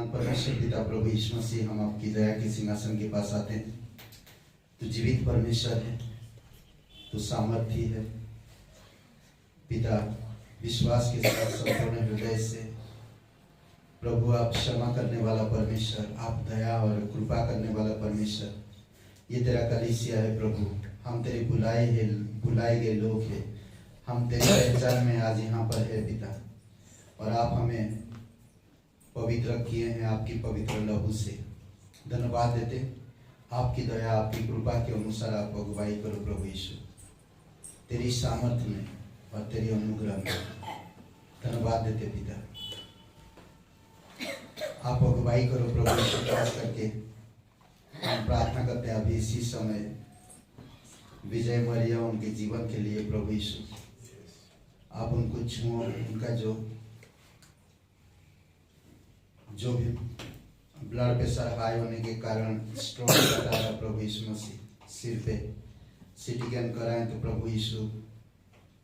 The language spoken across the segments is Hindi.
परमेश्वर पिता प्रभु यीशु मसीह, हम आपकी दया के सिंहासन के पास आते हैं। तो जीवित परमेश्वर है, तो सामर्थी है पिता। विश्वास के साथ संपूर्ण हृदय से प्रभु आप क्षमा करने वाला परमेश्वर, आप दया और कृपा करने वाला परमेश्वर, ये तेरा कलीसिया है प्रभु। हम तेरे बुलाए गए लोग हैं, हम तेरी पहचान में आज यहाँ पर है पिता। और आप हमें पवित्र किए हैं आपकी पवित्र लहू से। धन्यवाद देते, आपकी दया आपकी कृपा के अनुसार आप अगुवाई करो प्रभु यीशु, तेरी सामर्थ्य में और तेरी अनुग्रह में। धन्यवाद देते पिता, आप अगुवाई करो प्रभु यीशु। खास करके हम प्रार्थना करते हैं अभी इसी समय विजय मरिया उनके जीवन के लिए प्रभु यीशु, आप उनको छुओ। उनका जो भी ब्लड प्रेशर हाई होने के कारण स्ट्रोक बता रहा प्रभु यीशु मसीह, सिर पे सीटी स्कैन कराएं तो प्रभु यीशु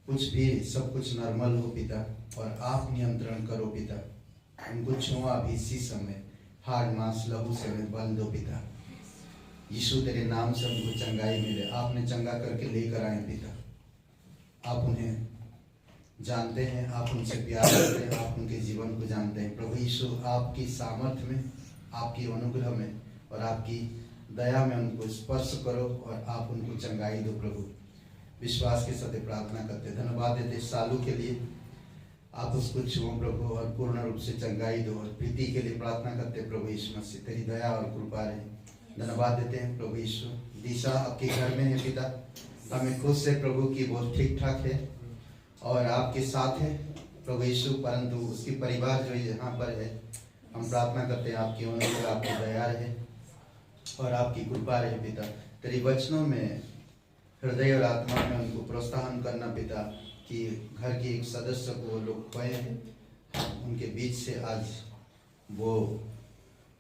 कुछ भी सब कुछ नॉर्मल हो पिता, और आप नियंत्रण करो पिता। उनको छुआ अभी इसी समय, हार्ड मांस लहू से बल दो पिता यीशु, तेरे नाम से उनको चंगाई मिले। आपने चंगा करके लेकर आए पिता, आप उन्हें जानते हैं, आप उनसे प्यार करते हैं, आप उनके जीवन को जानते हैं प्रभु यीशु। आपकी सामर्थ्य में, आपकी अनुग्रह में और आपकी दया में उनको स्पर्श करो और आप उनको चंगाई दो प्रभु। विश्वास के साथ प्रार्थना करते, धन्यवाद देते सालू के लिए, आप उसको छुओ प्रभु और पूर्ण रूप से चंगाई दो। और प्रीति के लिए प्रार्थना करते प्रभु यीशु मसीह, तेरी दया और कृपा रहे। धन्यवाद देते हैं प्रभु यीशु। दिशा आपके घर में है पिता, हमें खुश से प्रभु की वो ठीक ठाक है और आपके साथ है प्रभु यीशु, परंतु उसकी परिवार जो यहाँ पर है, हम प्रार्थना करते हैं आपकी अनुग्रह आपकी दया रहे और आपकी कृपा रहे पिता। तेरी वचनों में हृदय और आत्मा में उनको प्रोत्साहन करना पिता, कि घर के एक सदस्य को वो लोग खोए हैं, उनके बीच से आज वो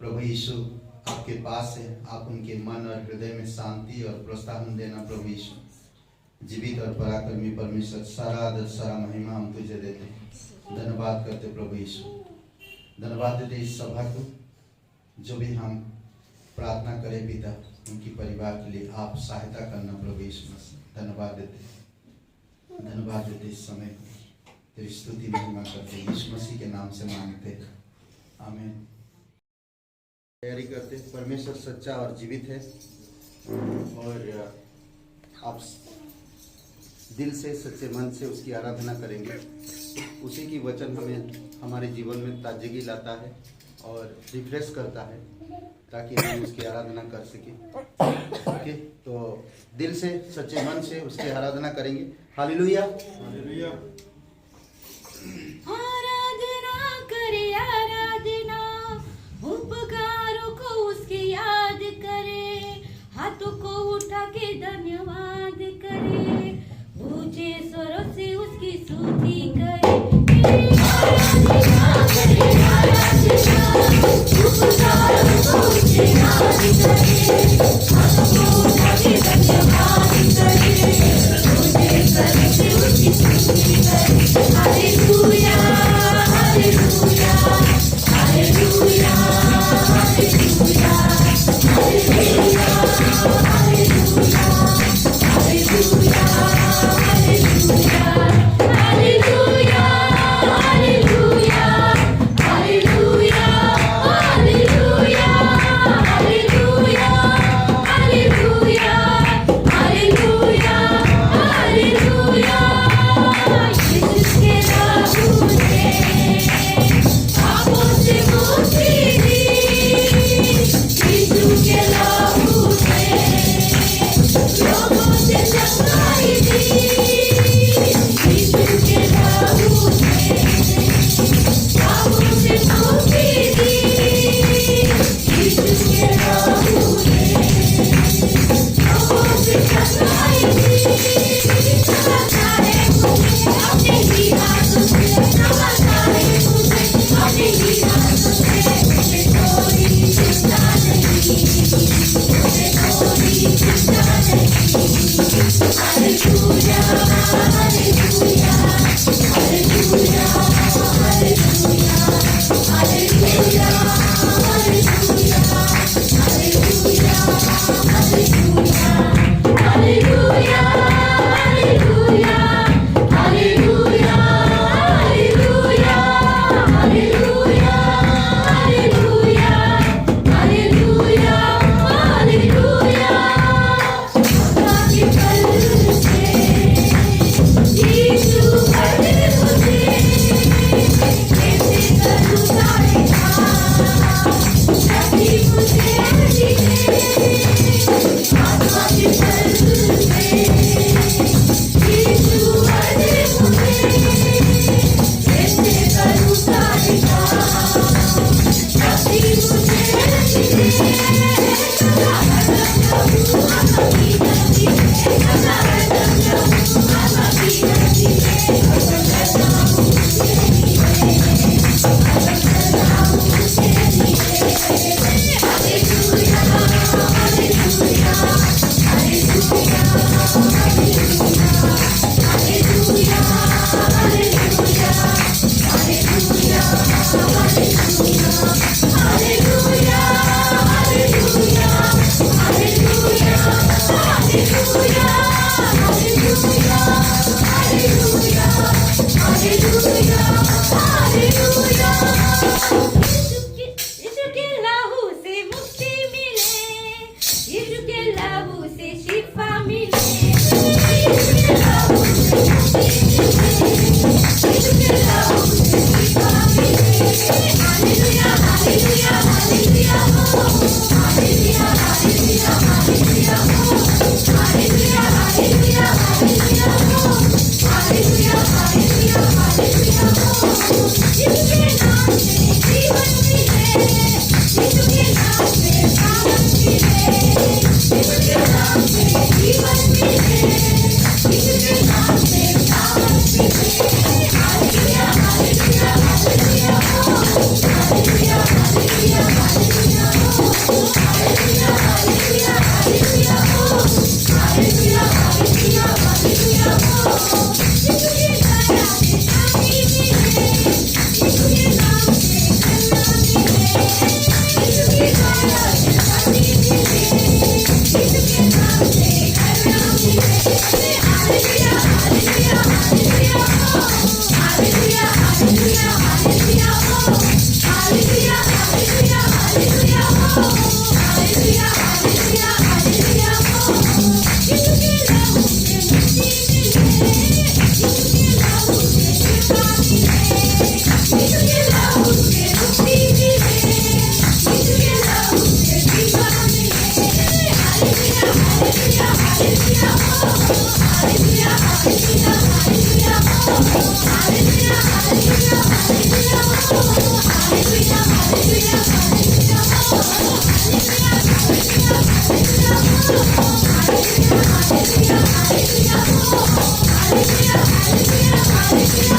प्रभु यीशु आपके पास है। आप उनके मन और हृदय में शांति और प्रोत्साहन देना प्रभु यीशु। जीवित और पराक्रमी परमेश्वर, सारा आदर सारा महिमा हम तुझे देते हैं। धन्यवाद करते प्रभु यीशु, धन्यवाद देते इस सभा को, जो भी हम प्रार्थना करें पिता, उनकी परिवार के लिए आप सहायता करना प्रभु यीशु मसीह। धन्यवाद देते इस समय को, तेरी स्तुति महिमा करते यीशु मसीह के नाम से मांगते, आमीन। तैयारी करते, परमेश्वर सच्चा और जीवित है और आप दिल से सच्चे मन से उसकी आराधना करेंगे, उसी की वचन हमें हमारे जीवन में ताजगी लाता है और रिफ्रेश करता है, ताकि हम उसकी आराधना कर सकें। ओके, तो दिल से सच्चे मन से उसकी आराधना करेंगे। Hallelujah, hallelujah. आराधना करे, आराधना, उपकारों को उसके याद करे, हाथों को उठा के धन्यवाद करे, ऊंचे स्वरों से उसकी स्तुति करे। आराधना करे, आराधना, उपकारों को उसके याद करे, हाथों को उठा के धन्यवाद करे, ऊंचे स्वरों से उसकी स्तुति करे। हालेलुया, hallelujah, hallelujah, hallelujah, hallelujah, hallelujah, hallelujah, hallelujah, hallelujah, hallelujah. Hallelujah hallelujah hallelujah hallelujah hallelujah hallelujah hallelujah hallelujah यीशु के लहू से मुक्ति मिले, यीशु के लहू से शिफा मिले, यीशु के लहू से मुक्ति मिले, यीशु के लहू से शिफा मिले। Hallelujah hallelujah hallelujah hallelujah hallelujah hallelujah hallelujah hallelujah hallelujah hallelujah hallelujah hallelujah. यीशु के नाम से जीवन मिले, यीशु के नाम से साहस मिले, यीशु के नाम से जीवन मिले, यीशु के नाम से साहस मिले। Hallelujah hallelujah hallelujah hallelujah hallelujah hallelujah hallelujah hallelujah hallelujah hallelujah hallelujah hallelujah. यीशु के दया से शांति मिले, यीशु के नाम से करुणा मिले, यीशु के दया से शांति मिले, यीशु के नाम से करुणा मिले। Hallelujah hallelujah hallelujah hallelujah hallelujah hallelujah hallelujah hallelujah hallelujah hallelujah hallelujah hallelujah. यीशु के लहू से मुक्ति मिले, यीशु के लहू से शिफा मिले, यीशु के लहू से मुक्ति मिले, यीशु के लहू से शिफा मिले। Hallelujah hallelujah hallelujah hallelujah hallelujah hallelujah hallelujah hallelujah hallelujah hallelujah hallelujah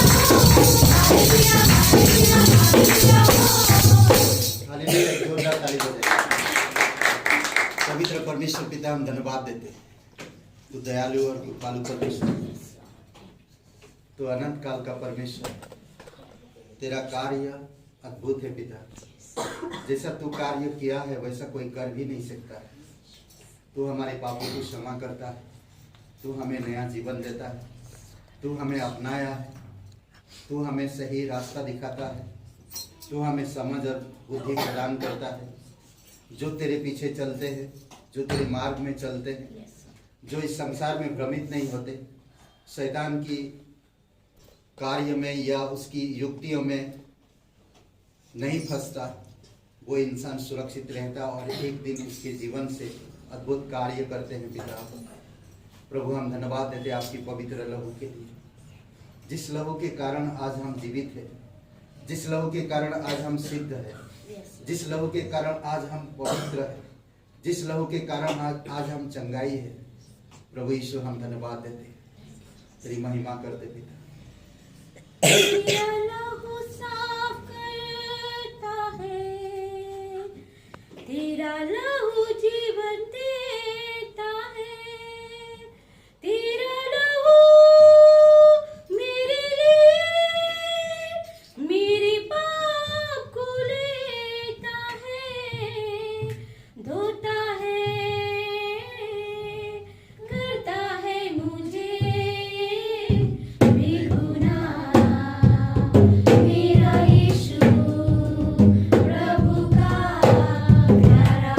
hallelujah, एक जोरदार ताली बजाइए। पवित्र परमेश्वर पिता, हम धन्यवाद देते हैं। तू दयालु और कृपालु परमेश्वर, तू अनंत काल का परमेश्वर। तेरा कार्य अद्भुत है पिता। जैसा तू कार्य किया है वैसा कोई कर भी नहीं सकता है। तू हमारे पापों को क्षमा करता है, तू हमें नया जीवन देता है, तू हमें अपनाया है, तू हमें सही रास्ता दिखाता है, तू हमें समझ और बुद्धि प्रदान करता है। जो तेरे पीछे चलते हैं, जो तेरे मार्ग में चलते हैं, जो इस संसार में भ्रमित नहीं होते, शैतान की कार्य में या उसकी युक्तियों में नहीं फंसता, वो इंसान सुरक्षित रहता और एक दिन उसके जीवन से अद्भुत कार्य करते हैं पिता। प्रभु, हम धन्यवाद देते हैं आपकी पवित्र लहू के लिए, जिस लहू के कारण आज हम जीवित हैं, जिस लहू के कारण आज हम सिद्ध हैं, जिस लहू के कारण आज हम पवित्र हैं, जिस लहू के कारण आज हम चंगाई है। प्रभु यीशु, हम धन्यवाद देते हैं, तेरी महिमा करते पिता। तेरा लहू साफ करता है, तेरा लहू जीवन देता है, तेरा लहू मेरे लिए मेरे पाप को लेता है, धोता है, करता है मुझे बेगुनाह। मेरा यीशु प्रभु का प्यारा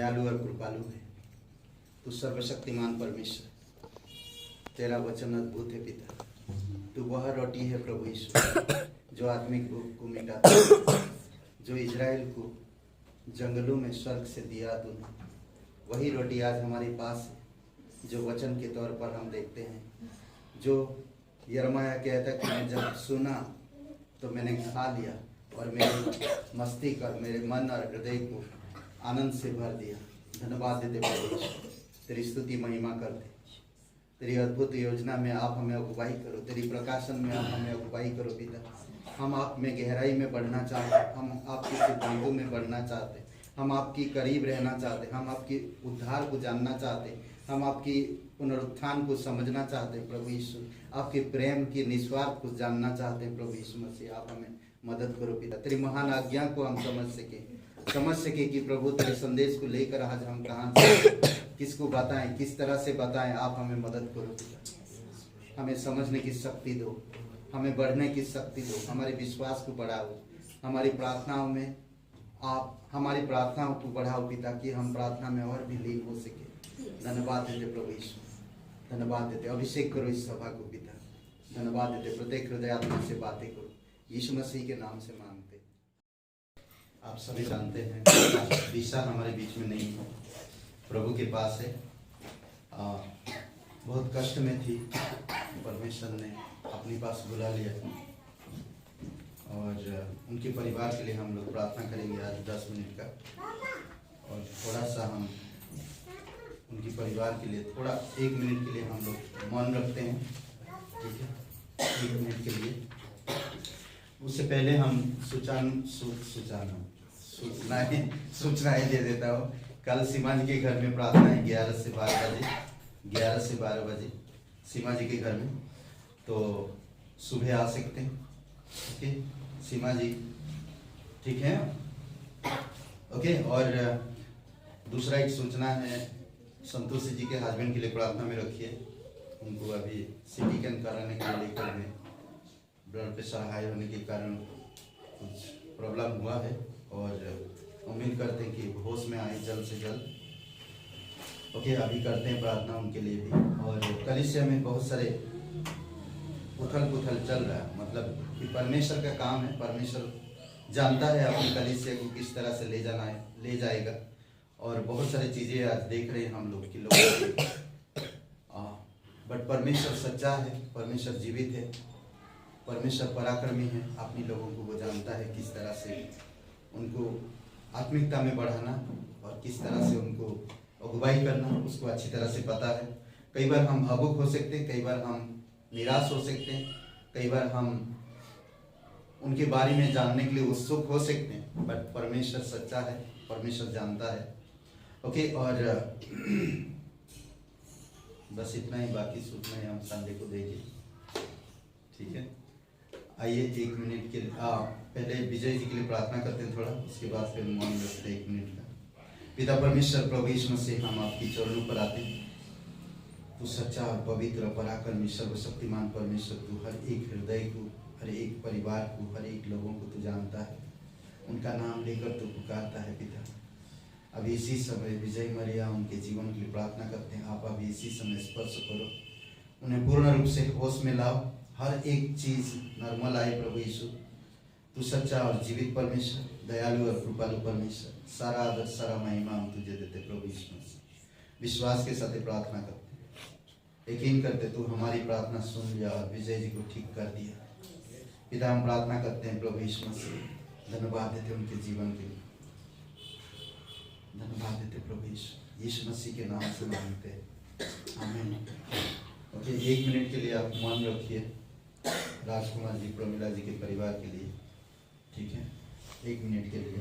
दयालु और कृपालु है। तू सर्वशक्तिमान परमेश्वर, तेरा वचन अद्भुत है पिता। तू वह रोटी है प्रभु यीशु जो आत्मिक भूख को मिटाता है, जो इजराइल को जंगलों में स्वर्ग से दिया तूने। वही रोटी आज हमारे पास है जो वचन के तौर पर हम देखते हैं। जो यिर्मयाह कहता कि मैं जब सुना तो मैंने खा लिया और मेरे मस्तिष्क और मेरे मन और हृदय को आनंद से भर दिया। धन्यवाद देते प्रभु, तेरी स्तुति महिमा करते। तेरी अद्भुत योजना में आप हमें अगुवाई करो, तेरी प्रकाशन में आप हमें अगुवाई करो पिता। हम आप में गहराई में बढ़ना चाहते, हम आपके सिद्धांतों में बढ़ना चाहते, हम आपकी करीब रहना चाहते, हम आपकी उद्धार को जानना चाहते, हम आपकी पुनरुत्थान को समझना चाहते हैं प्रभु यीशु। आपके प्रेम की निस्वार्थ को जानना चाहते हैं प्रभु यीशु मसीह। आप हमें मदद करो पिता, तेरी महान आज्ञा को हम समझ सके कि प्रभु तेरे संदेश को लेकर आज हम कहाँ से किसको बताएं, किस तरह से बताएं। आप हमें मदद करो पिता, हमें समझने की शक्ति दो, हमें बढ़ने की शक्ति दो, हमारे विश्वास को बढ़ाओ, हमारी प्रार्थनाओं में आप हमारी प्रार्थनाओं को बढ़ाओ पिता, कि हम प्रार्थना में और भी लीन हो सके। धन्यवाद देते प्रभु यीशु, धन्यवाद देते। अभिषेक करो इस सभा को पिता, धन्यवाद देते। प्रत्येक हृदय आत्मा से बातें करो, यीशु मसीह के नाम से मांगते। आप सभी जानते हैं दिशा हमारे बीच में नहीं है, प्रभु के पास है। बहुत कष्ट में थी, परमेश्वर ने अपने पास बुला लिया और उनके परिवार के लिए हम लोग प्रार्थना करेंगे आज 10 मिनट का। और थोड़ा सा हम उनके परिवार के लिए थोड़ा 1 मिनट के लिए हम लोग मौन रखते हैं, ठीक है, 1 मिनट के लिए। उससे पहले हम सूचनाएं दे देता हूँ। कल सीमा जी के घर में प्रार्थना है 11 से 12 बजे सीमा जी के घर में, तो सुबह आ सकते हैं। ओके सीमा जी, ठीक है, ओके। और दूसरा एक सूचना है, संतोष जी के हस्बैंड के लिए प्रार्थना में रखिए। उनको अभी सिटी कैन कराने के लिए लेकर में ब्लड प्रेशर हाई होने के कारण कुछ प्रॉब्लम हुआ है और उम्मीद करते हैं कि होश में आए जल्द से जल्द। ओके, अभी करते हैं प्रार्थना उनके लिए भी। और कलीसिया में बहुत सारे उथल पुथल चल रहा है, मतलब कि परमेश्वर का काम है, परमेश्वर जानता है अपनी कलीसिया को किस तरह से ले जाएगा। और बहुत सारी चीज़ें आज देख रहे हैं हम लोग कि बट परमेश्वर सच्चा है, परमेश्वर जीवित है, परमेश्वर पराक्रमी है। अपनी लोगों को वो जानता है किस तरह से उनको आत्मिकता में बढ़ाना और किस तरह से उनको अगुवाई करना, उसको अच्छी तरह से पता है। कई बार हम भावुक हो सकते हैं, कई बार हम निराश हो सकते हैं, कई बार हम उनके बारे में जानने के लिए उत्सुक हो सकते हैं, बट परमेश्वर सच्चा है, परमेश्वर जानता है। ओके, और बस इतना ही, बाकी सूचना हम संडे को देंगे, ठीक है। आइए 1 मिनट के लिए पहले विजय जी के लिए प्रार्थना करते हैं थोड़ा, उसके बाद फिर मौन रखते हैं 1 मिनट का। पिता परमेश्वर प्रभु यीशु मसीह, हम आपकी चरणों पर आते हैं। तू सच्चा और पवित्र पराक्रमी सर्वशक्तिमान परमेश्वर, तू हर एक हृदय को, हर एक परिवार को, हर एक लोगों को तू जानता है, उनका नाम लेकर तू पुकारता है पिता। अभी इसी समय विजय मरिया उनके जीवन के लिए प्रार्थना करते हैं। आप अभी इसी समय स्पर्श करो, उन्हें पूर्ण रूप से होश में लाओ, हर एक चीज नॉर्मल आए प्रभु यीशु। तू सच्चा और जीवित परमेश्वर, दयालु और कृपालु परमेश्वर, सारा आदर सारा महिमा हम तुझे देते प्रभु यीशु मसीह। विश्वास के साथ प्रार्थना करते, यकीन करते तू हमारी प्रार्थना सुन लिया और विजय जी को ठीक कर दिया। पिता हम प्रार्थना करते हैं प्रभु यीशु मसीह, धन्यवाद देते उनके जीवन के लिए, धन्यवाद देते प्रभु यीशु मसीह के नाम से मांगते हैं, आमीन। ओके, 1 मिनट के लिए आप मान रखिए राजकुमार जी, प्रमिला जी के परिवार के लिए, ठीक है, 1 मिनट के लिए।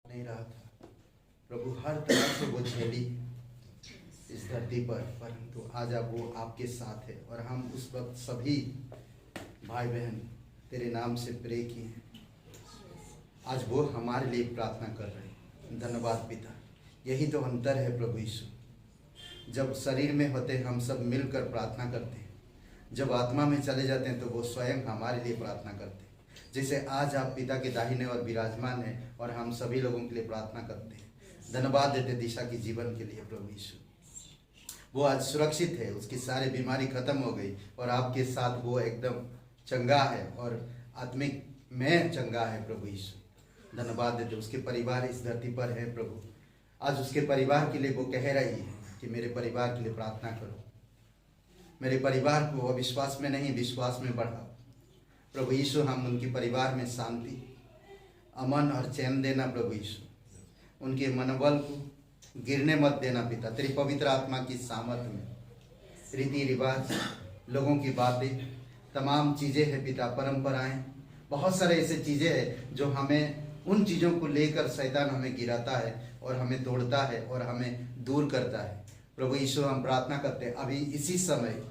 नहीं रहा था प्रभु, हर तरह से वो झेली इस धरती पर, परंतु आज अब वो आपके साथ है। और हम उस वक्त सभी भाई बहन तेरे नाम से प्रे किए हैं, आज वो हमारे लिए प्रार्थना कर रहे हैं। धन्यवाद पिता, यही तो अंतर है प्रभु यीशु। जब शरीर में होते हम सब मिलकर प्रार्थना करते हैं, जब आत्मा में चले जाते हैं तो वो स्वयं हमारे लिए प्रार्थना करते हैं। जैसे आज आप पिता के दाहिने और विराजमान हैं और हम सभी लोगों के लिए प्रार्थना करते हैं। धन्यवाद देते दिशा की जीवन के लिए प्रभु यीशु। वो आज सुरक्षित है, उसकी सारी बीमारी खत्म हो गई और आपके साथ वो एकदम चंगा है और आत्मिक में चंगा है प्रभु यीशु। धन्यवाद देते उसके परिवार इस धरती पर है प्रभु। आज उसके परिवार के लिए वो कह रही है कि मेरे परिवार के लिए प्रार्थना करो, मेरे परिवार को अविश्वास में नहीं विश्वास में बढ़ाओ प्रभु यीशु। हम उनके परिवार में शांति, अमन और चैन देना प्रभु यीशु। उनके मनोबल को गिरने मत देना पिता। तेरी पवित्र आत्मा की सामर्थ में रीति रिवाज, लोगों की बातें, तमाम चीज़ें हैं पिता, परंपराएं, बहुत सारे ऐसे चीज़ें हैं जो हमें उन चीज़ों को लेकर शैतान हमें गिराता है और हमें तोड़ता है और हमें दूर करता है प्रभु यीशु। हम प्रार्थना करते हैं अभी इसी समय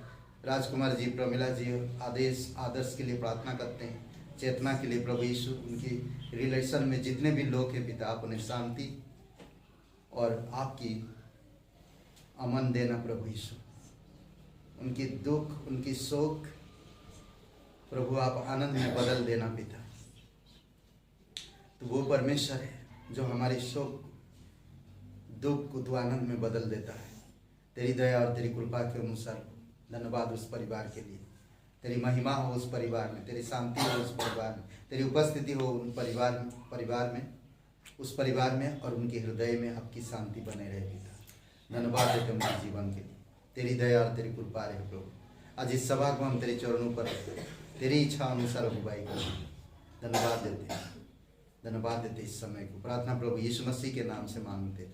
राजकुमार जी, प्रमिला जी आदर्श के लिए प्रार्थना करते हैं, चेतना के लिए प्रभु यीशु। उनकी रिलेशन में जितने भी लोग हैं पिता, आप उन्हें शांति और आपकी अमन देना प्रभु यीशु। उनकी दुख, उनकी शोक प्रभु आप आनंद में बदल देना पिता। तो वो परमेश्वर है जो हमारी शोक दुख को तो आनंद में बदल देता है। तेरी दया और तेरी कृपा के अनुसार धन्यवाद उस परिवार के लिए। तेरी महिमा हो उस परिवार में, तेरी शांति हो उस परिवार में, तेरी उपस्थिति हो उन परिवार में उस परिवार में और उनके हृदय में आपकी शांति बने रहे पिता। धन्यवाद देते उनके जीवन के लिए। तेरी दया और तेरी कृपा रहे प्रभु। आज इस सभा को हम तेरे चरणों पर तेरी इच्छा अनुसार अगुवाई करते। धन्यवाद देते इस समय को। प्रार्थना प्रभु यीशु मसीह के नाम से मांगते,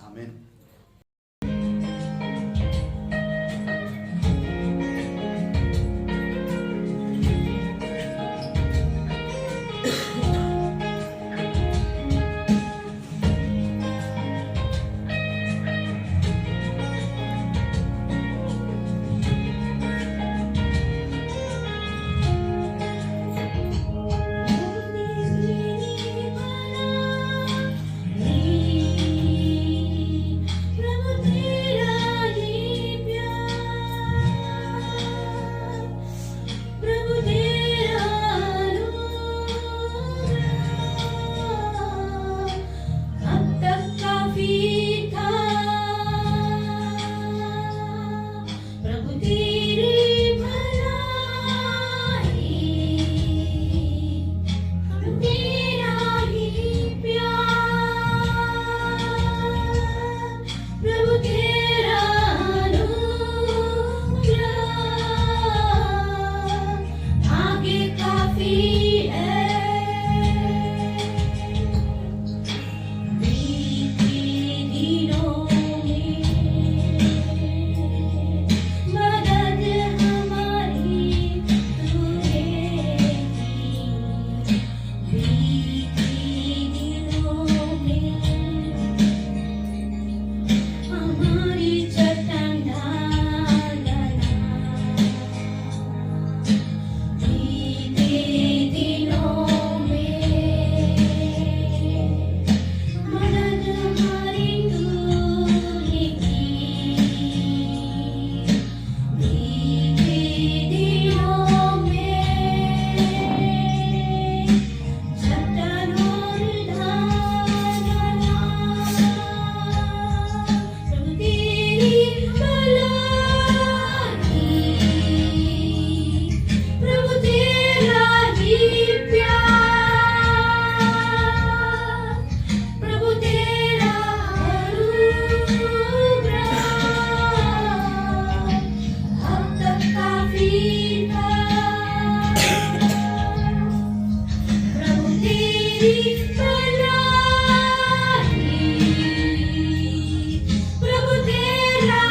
आमीन। प्रभु तेरा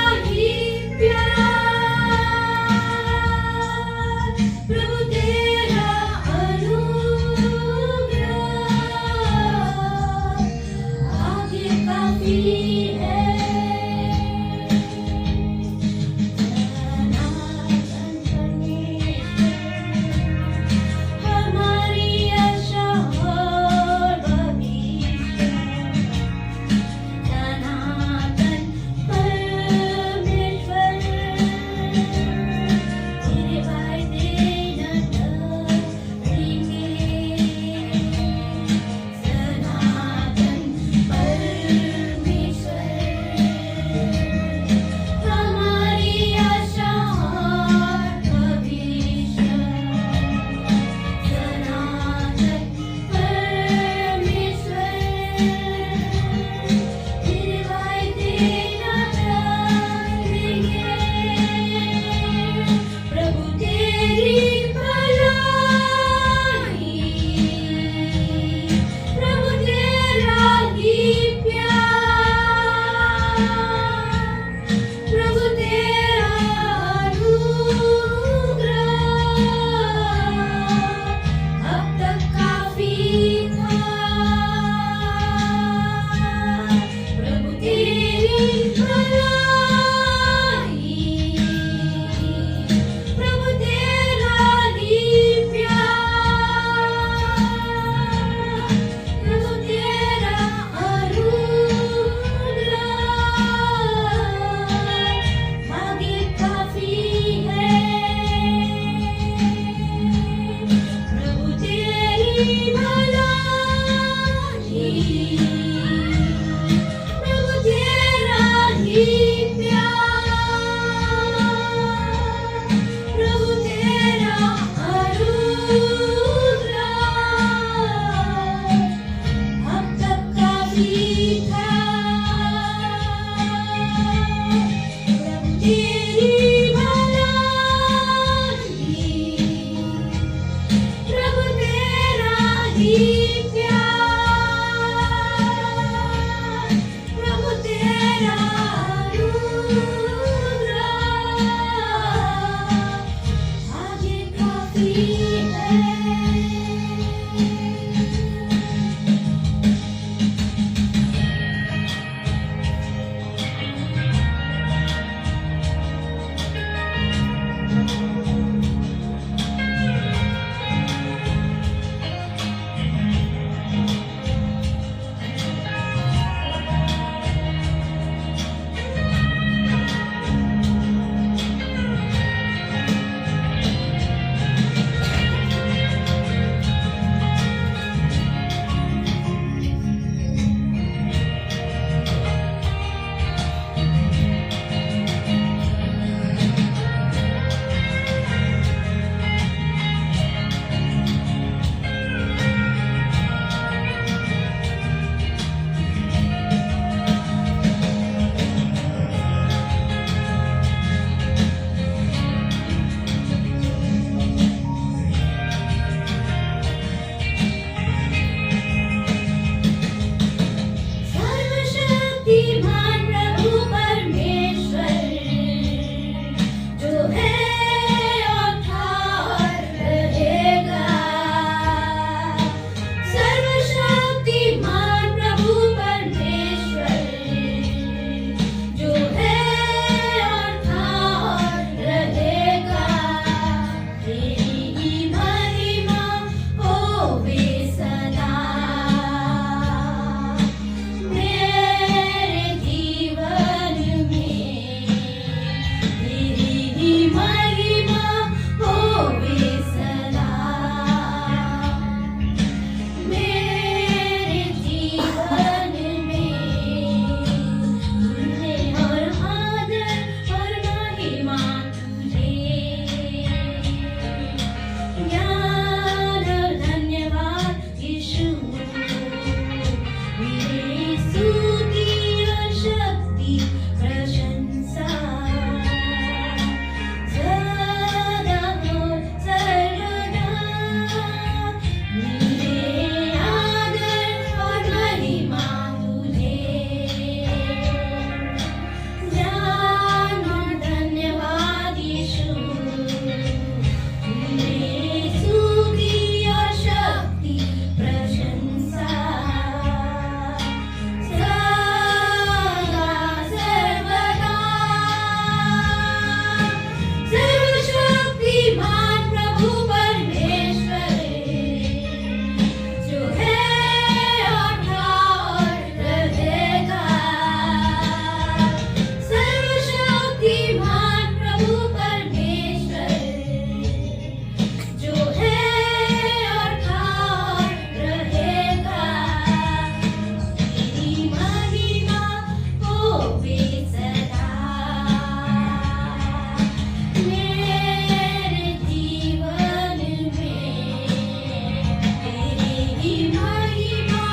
प्रभु तेरा अनुग्रह अब तक काफी था। प्रभु तेरी भलाई, प्रभु तेरा ही प्यार, प्रभु तेरा अनुग्रह आगे काफी है। सर्वशक्तिमान प्रभु परमेश्वर जो है और था और रहेगा। सर्वशक्तिमान प्रभु परमेश्वर जो है और था और रहेगा। तेरी महिमा होवे सदा मेरे जीवन में। तेरी महिमा होवे सदा मेरे जीवन में। तुझे और आदर और महिमा तुझे, ज्ञान और धन्यवाद यीशु। मेरी स्तुति और शक्ति प्रशंसा सदा और सर्वदा मेरे आदर और महिमा तुझे, ज्ञान और धन्यवाद यीशु। मेरी स्तुति और शक्ति प्रशंसा सदा सर्वदा। सर्वशक्तिमान प्रभु परमेश्वर जो है और था और रहेगा। सर्वशक्तिमान प्रभु परमेश्वर जो है और था और रहेगा। तेरी महिमा होवे सदा मेरे जीवन में। तेरी महिमा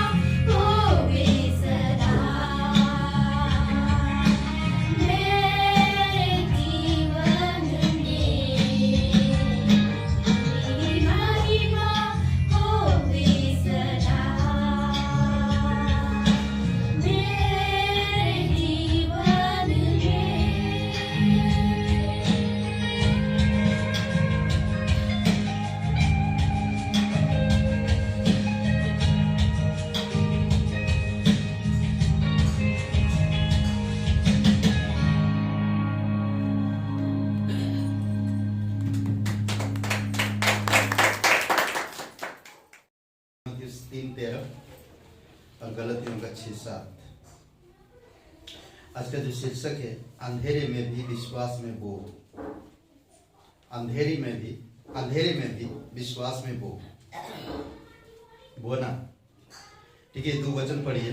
होवे सदा मेरे जीवन में। तेरी महिमा होवे सदा मेरे जीवन मत्ती 3:13 और गलतियों का 6:7। आज का जो शीर्षक है, अंधेरे में भी विश्वास में बो। अंधेरे में भी विश्वास में बो। बोना, ठीक है। 2 वचन पढ़िए।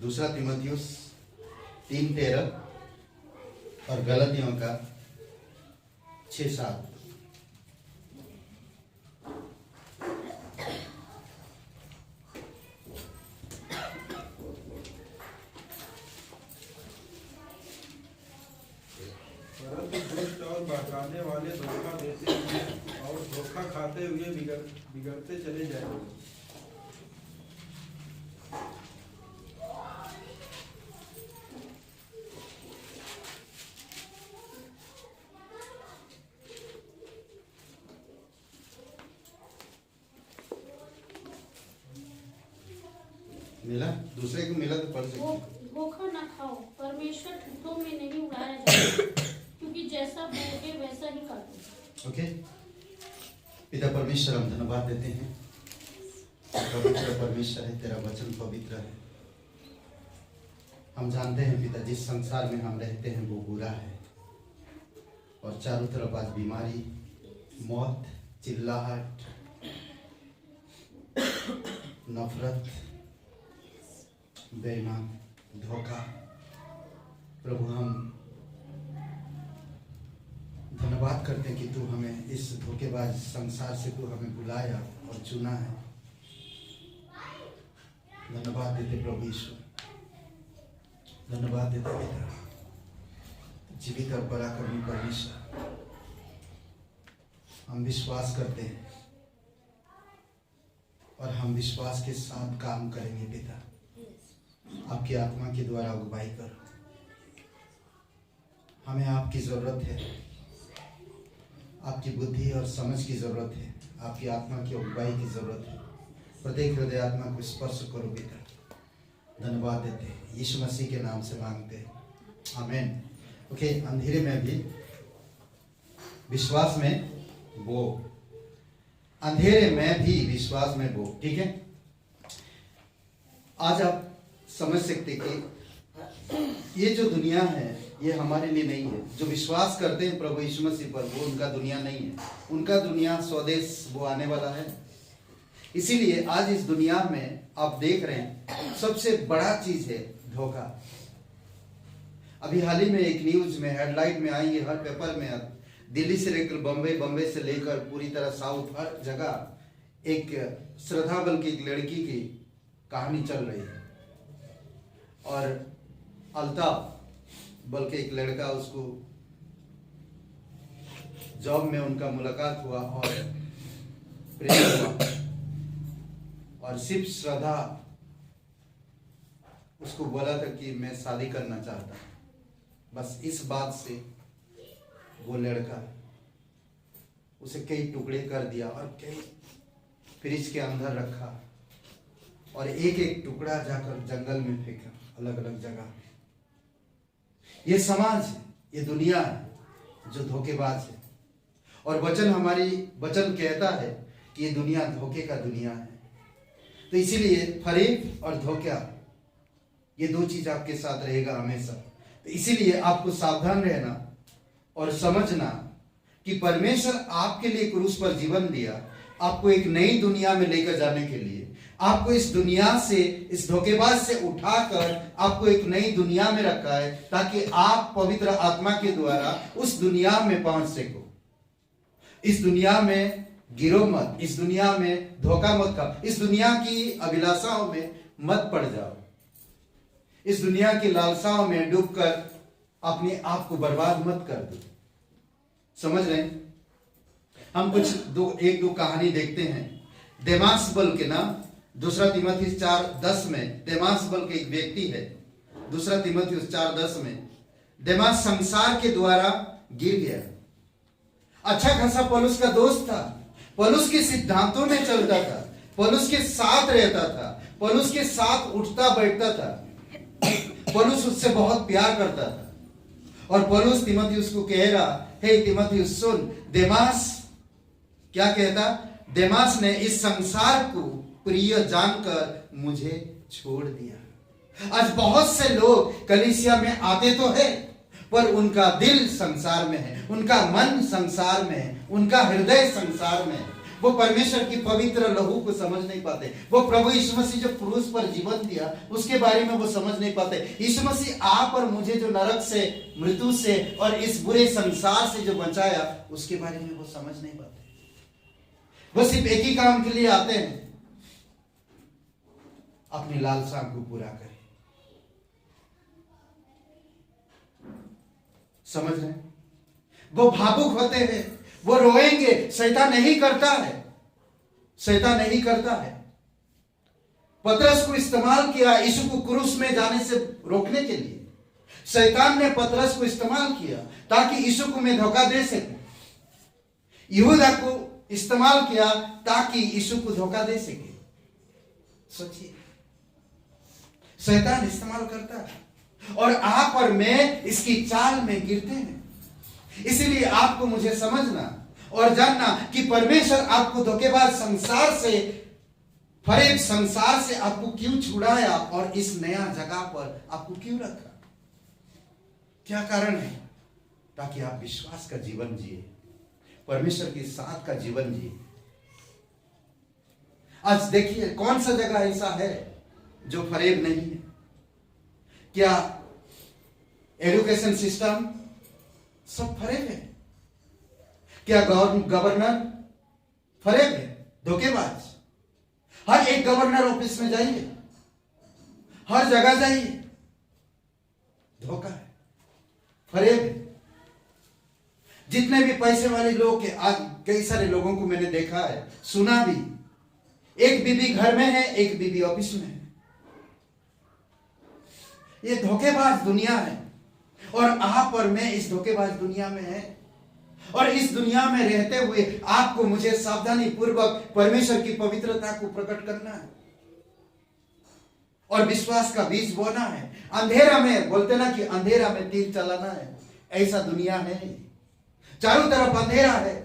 दूसरा तीमुथियुस 3:13 और गलतियों का 6:7। परंतु दुष्ट और बहकाने वाले धोखा देते हुए और धोखा खाते हुए बिगड़ते चले जाएंगे। मिला? दूसरे को मिला तो पढ़ सकते। धोखा न खाओ, परमेश्वर ठूठों में नहीं उड़ाया जाता, क्योंकि जैसा बोओगे वैसा ही काटोगे। ओके, पिता परमेश्वर हम धन्यवाद देते हैं। पवित्र परमेश्वर है, तेरा वचन पवित्र है। हम जानते हैं पिता, जिस संसार में हम रहते हैं वो बुरा है और चारों तरफ आज बीमारी, मौत, चिल्लाहट, नफरत, बेईमान, धोखा। प्रभु हम धन्यवाद करते हैं कि तू हमें इस धोखेबाज संसार से तू हमें बुलाया और चुना है। धन्यवाद देते प्रभु यीशु, धन्यवाद देते पिता, जीवित और पराक्रमी परमेश्वर। हम विश्वास करते हैं और हम विश्वास के साथ काम करेंगे पिता। आपकी आत्मा के द्वारा अगुवाई करो। हमें आपकी जरूरत है, आपकी बुद्धि और समझ की जरूरत है, आपकी आत्मा की अगुवाई की जरूरत है। प्रत्येक हृदय आत्मा को स्पर्श करो पिता। धन्यवाद देते हैं, यीशु मसीह के नाम से मांगते हैं, आमीन। ओके, अंधेरे में भी विश्वास में बो, अंधेरे में भी विश्वास में बो। ठीक है, आज आप समझ सकते कि ये जो दुनिया है ये हमारे लिए नहीं है। जो विश्वास करते हैं प्रभु यीशु मसीह पर, वो उनका दुनिया नहीं है। उनका दुनिया स्वदेश वो आने वाला है। इसीलिए आज इस दुनिया में आप देख रहे हैं सबसे बड़ा चीज है धोखा। अभी हाल ही में एक न्यूज में हेडलाइन में आई है, हर पेपर में, दिल्ली से लेकर बम्बई, बम्बई से लेकर पूरी तरह साउथ, हर जगह एक श्रद्धा बल की एक लड़की की कहानी चल रही है। और अल्ताफ बल्कि एक लड़का, उसको जॉब में उनका मुलाकात हुआ और प्रेम हुआ और सिर्फ श्रद्धा उसको बोला था कि मैं शादी करना चाहता हूं। बस इस बात से वो लड़का उसे कई टुकड़े कर दिया और कई फ्रिज के अंदर रखा और एक एक टुकड़ा जाकर जंगल में फेंका, अलग अलग जगह। ये समाज है, ये दुनिया है जो धोखेबाज है। और वचन कहता है कि ये दुनिया धोखे का दुनिया है। तो इसीलिए फरेब और धोखा, ये दो चीज आपके साथ रहेगा हमेशा। तो इसीलिए आपको सावधान रहना और समझना कि परमेश्वर आपके लिए क्रूस पर जीवन दिया, आपको एक नई दुनिया में लेकर जाने के लिए। आपको इस दुनिया से, इस धोखेबाज से उठाकर आपको एक नई दुनिया में रखा है, ताकि आप पवित्र आत्मा के द्वारा उस दुनिया में पहुंच सको। इस दुनिया में गिरो मत, इस दुनिया में धोखा मत खाओ, इस दुनिया की अभिलाषाओं में मत पड़ जाओ, इस दुनिया की लालसाओं में डूबकर अपने आप को बर्बाद मत कर दो। समझ रहे हैं? हम कुछ एक दो कहानी देखते हैं। देमास बल के नाम, दूसरा तीमुथियुस 4:10 में देमास बल के एक व्यक्ति है। दूसरा तीमुथियुस 4:10 में देमास संसार के द्वारा गिर गया। अच्छा खासा पौलुस का दोस्त था, पौलुस के सिद्धांतों में चलता था, पौलुस के साथ रहता था, पौलुस के साथ उठता बैठता था, पौलुस उससे बहुत प्यार करता था। और पौलुस तीमुथियुस को कह रहा, हे तीमुथियुस सुन, देमास क्या कहता? देमास ने इस संसार को प्रिय जानकर मुझे छोड़ दिया। आज बहुत से लोग कलीसिया में आते तो है, पर उनका दिल संसार में है, उनका मन संसार में है, उनका हृदय संसार में है। वो परमेश्वर की पवित्र लहू को समझ नहीं पाते, वो प्रभु यीशु मसीह जो क्रूस पर जीवन दिया उसके बारे में वो समझ नहीं पाते। यीशु मसीह आप और मुझे जो नरक से, मृत्यु से और इस बुरे संसार से जो बचाया उसके बारे में वो समझ नहीं पाते। वो सिर्फ एक ही काम के लिए आते हैं, अपनी लालसा को पूरा करें। समझ रहे हैं? वो भावुक होते हैं, वो रोएंगे। शैतान नहीं करता है, शैतान नहीं करता है। पतरस को इस्तेमाल किया यीशु को क्रूस में जाने से रोकने के लिए। शैतान ने पतरस को इस्तेमाल किया ताकि यीशु को मैं धोखा दे सकूं। यहूदा को इस्तेमाल किया ताकि यीशु को धोखा दे सके। सोचिए, शैतान इस्तेमाल करता है और आप और मैं इसकी चाल में गिरते हैं। इसीलिए आपको मुझे समझना और जानना कि परमेश्वर आपको धोखेबाज संसार से, फरेब संसार से आपको क्यों छुड़ाया और इस नया जगह पर आपको क्यों रखा। क्या कारण है? ताकि आप विश्वास का जीवन जिए, परमेश्वर के साथ का जीवन जिए। आज देखिए कौन सा जगह ऐसा है जो फरेब नहीं है? क्या एजुकेशन सिस्टम सब फरेब है? क्या गवर्नर फरेब है, धोखेबाज? हर एक गवर्नर ऑफिस में जाइए, हर जगह जाइए, धोखा है, फरेब है। जितने भी पैसे वाले लोग के, आज कई सारे लोगों को मैंने देखा है, सुना भी, एक बीबी घर में है, एक बीबी ऑफिस में है। ये धोखेबाज दुनिया है और आप और मैं इस धोखेबाज दुनिया में है। और इस दुनिया में रहते हुए आपको मुझे सावधानी पूर्वक परमेश्वर की पवित्रता को प्रकट करना है और विश्वास का बीज बोना है। अंधेरा में, बोलते ना कि अंधेरा में तीर चलाना है, ऐसा दुनिया है। चारों तरफ अंधेरा है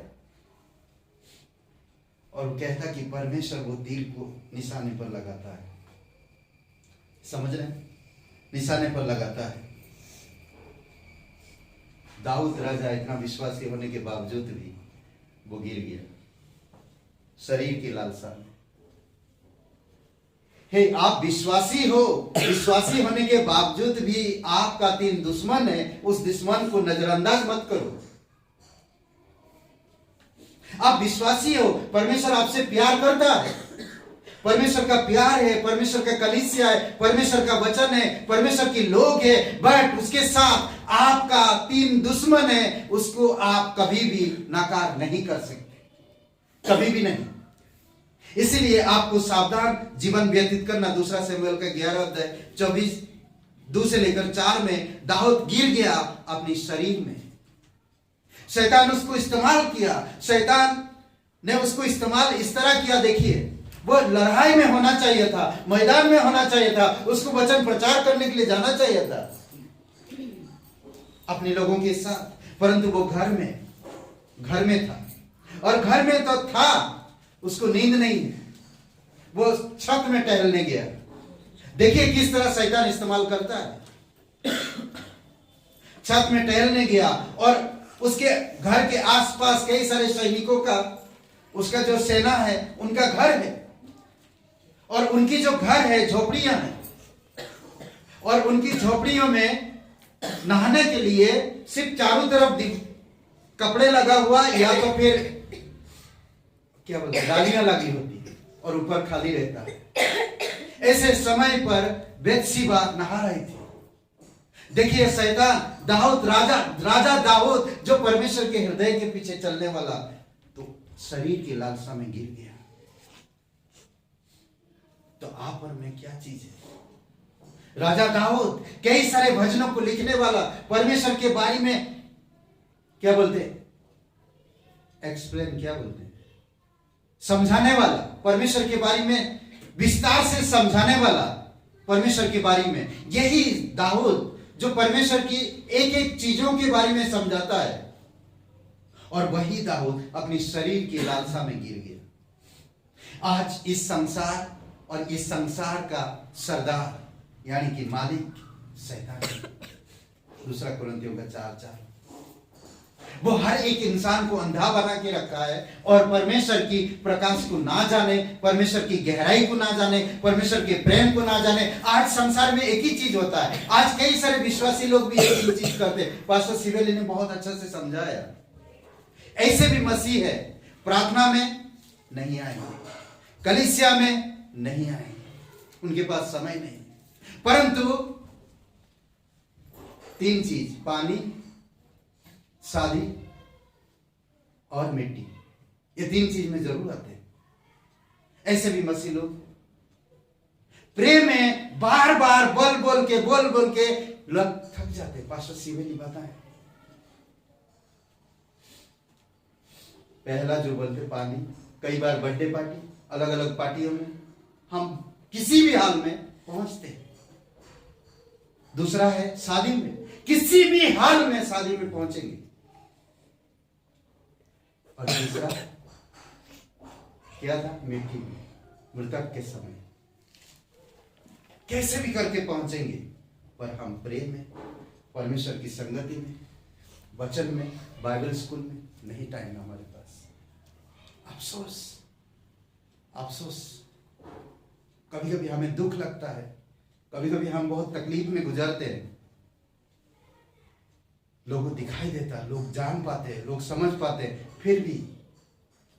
और कहता कि परमेश्वर वो तीर को निशाने पर लगाता है। समझ रहे हैं? निशाने पर लगाता है। दाऊद राजा इतना विश्वासी होने के बावजूद भी वो गिर गया शरीर की लालसा में। हे, आप विश्वासी हो, विश्वासी होने के बावजूद भी आपका तीन दुश्मन है, उस दुश्मन को नजरअंदाज मत करो। आप विश्वासी हो, परमेश्वर आपसे प्यार करता है, परमेश्वर का प्यार है, परमेश्वर का कलीसिया है, परमेश्वर का वचन है, परमेश्वर के लोग है, बट उसके साथ आपका तीन दुश्मन है, उसको आप कभी भी नकार नहीं कर सकते, कभी भी नहीं। इसीलिए आपको सावधान जीवन व्यतीत करना। दूसरा शमूएल का 11 अध्याय 24 से लेकर 4 में दाऊद गिर गया अपने शरीर में। शैतान उसको इस्तेमाल किया, शैतान ने उसको इस्तेमाल इस तरह किया। देखिए, वो लड़ाई में होना चाहिए था, मैदान में होना चाहिए था, उसको वचन प्रचार करने के लिए जाना चाहिए था अपने लोगों के साथ, परंतु वो घर में था। और घर में तो था, उसको नींद नहीं है, वो छत में टहलने गया। देखिए किस तरह शैतान इस्तेमाल करता है। छत में टहलने गया और उसके घर के आसपास कई सारे सैनिकों का, उसका जो सेना है उनका घर है और उनकी जो घर है झोपड़ियां हैं और उनकी झोपड़ियों में नहाने के लिए सिर्फ चारों तरफ कपड़े लगा हुआ या तो फिर क्या बोलते, डालियां लगी होती है और ऊपर खाली रहता है। ऐसे समय पर बेतशिबा नहा रही थी। देखिए शैतान, दाऊद राजा दाऊद जो परमेश्वर के हृदय के पीछे चलने वाला, तो शरीर की लालसा में गिर गया। तो आप और मैं क्या चीज है? राजा दाऊद कई सारे भजनों को लिखने वाला, परमेश्वर के बारे में क्या बोलते, एक्सप्लेन क्या बोलते, समझाने वाला, परमेश्वर के बारे में विस्तार से समझाने वाला, परमेश्वर के बारे में। यही दाऊद जो परमेश्वर की एक एक चीजों के बारे में समझाता है, और वही दाऊद अपनी शरीर की लालसा में गिर गया। आज इस संसार और इस संसार का सरदार यानी कि मालिक शैतान है। दूसरा कुरिन्थियों का 4:4। वो हर एक इंसान को अंधा बना के रखा है और परमेश्वर की प्रकाश को ना जाने, परमेश्वर की गहराई को ना जाने, परमेश्वर के प्रेम को ना जाने। आज संसार में एक ही चीज होता है, आज कई सारे विश्वासी लोग भी एक ही चीज करते हैं। पास्टर सिवेली ने बहुत अच्छा से समझाया। ऐसे भी मसीह है, प्रार्थना में नहीं आएंगे, कलीसिया में नहीं आएंगे, उनके पास समय नहीं, परंतु 3 चीज, पानी, शादी और मिट्टी, ये 3 चीज में जरूर आते हैं। ऐसे भी मसीह लोग प्रेम में बार बार बोल बोल के लोग थक जाते। पास्टर सिवेली बताएं, पहला जो बोलते पानी, कई बार बर्थडे पार्टी, अलग अलग पार्टियों में हम किसी भी हाल में पहुंचते हैं। दूसरा है शादी में, किसी भी हाल में शादी में पहुंचेंगे। और तीसरा क्या था? मिट्टी में, मृतक के समय कैसे भी करके पहुंचेंगे, पर हम प्रेम में, परमेश्वर की संगति में, वचन में, बाइबल स्कूल में नहीं टाइम हमारे पास। अफसोस अफसोस, कभी कभी हमें दुख लगता है, कभी कभी हम बहुत तकलीफ में गुजरते हैं। लोगों को दिखाई देता, लोग जान पाते हैं, लोग समझ पाते हैं, फिर भी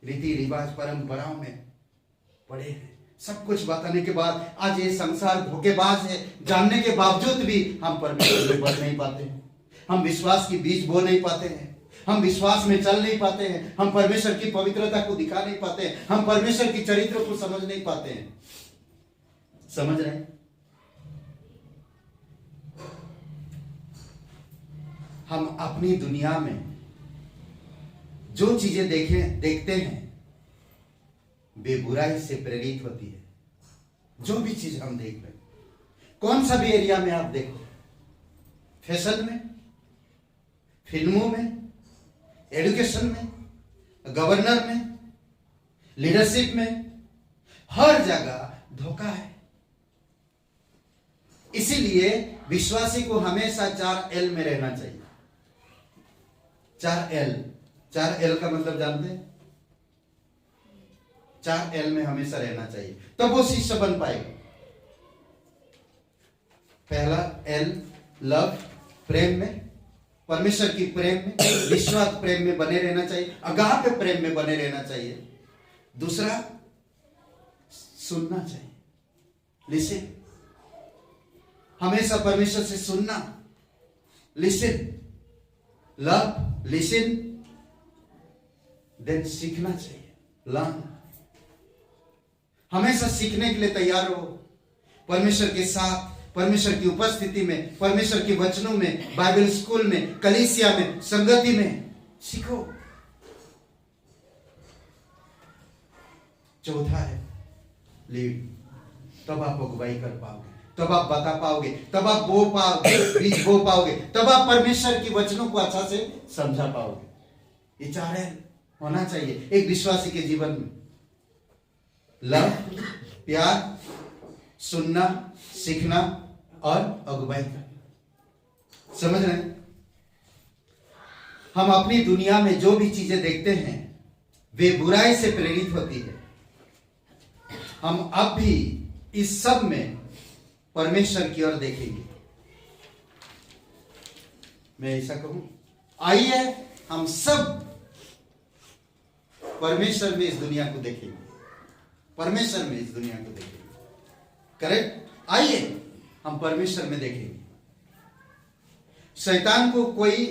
रीति रिवाज परंपराओं में पड़े हैं। सब कुछ बताने के बाद आज ये संसार धोखेबाज है, जानने के बावजूद भी हम परमेश्वर में बढ़ नहीं पाते हैं, हम विश्वास की बीज बो नहीं पाते हैं, हम विश्वास में चल नहीं पाते हैं, हम परमेश्वर की पवित्रता को दिखा नहीं पाते हैं, हम परमेश्वर की चरित्र को समझ नहीं पाते हैं। समझ रहे हैं? हम अपनी दुनिया में जो चीजें देखते हैं वे बुराई से प्रेरित होती है। जो भी चीज हम देख रहे हैं, कौन सा भी एरिया में आप देखो, फैशन में, फिल्मों में, एजुकेशन में, गवर्नर में, लीडरशिप में, हर जगह धोखा है। इसीलिए विश्वासी को हमेशा 4L में रहना चाहिए। 4L का मतलब जानते हैं? 4L में हमेशा रहना चाहिए, तब वो शिष्य बन पाएगा। पहला L, लव, प्रेम में, परमेश्वर की प्रेम में, विश्वास प्रेम में बने रहना चाहिए, अगाध प्रेम में बने रहना चाहिए। दूसरा, सुनना चाहिए, लिसन, हमेशा परमेश्वर से सुनना, लिसन, लव, लिसन, देन सीखना चाहिए, लर्न, हमेशा सीखने के लिए तैयार हो। परमेश्वर के साथ, परमेश्वर की उपस्थिति में, परमेश्वर के वचनों में, बाइबल स्कूल में, कलीसिया में, संगति में सीखो। चौथा है लीड, तब आप अगुवाई कर पाओगे, तब आप बता पाओगे, तब आप बो पाओगे, बीज बो पाओगे, तब आप परमेश्वर की वचनों को अच्छा से समझा पाओगे। ये 4L होना चाहिए एक विश्वासी के जीवन में। लव, प्यार, सुनना, सीखना और अगुवाई करना। समझ रहे हैं? हम अपनी दुनिया में जो भी चीजें देखते हैं वे बुराई से प्रेरित होती है। हम अब भी इस सब में परमेश्वर की ओर देखेंगे। मैं ऐसा कहूं, आइए हम सब परमेश्वर में इस दुनिया को देखेंगे, परमेश्वर में इस दुनिया को देखेंगे। करेक्ट? आइए हम परमेश्वर में देखेंगे। शैतान को कोई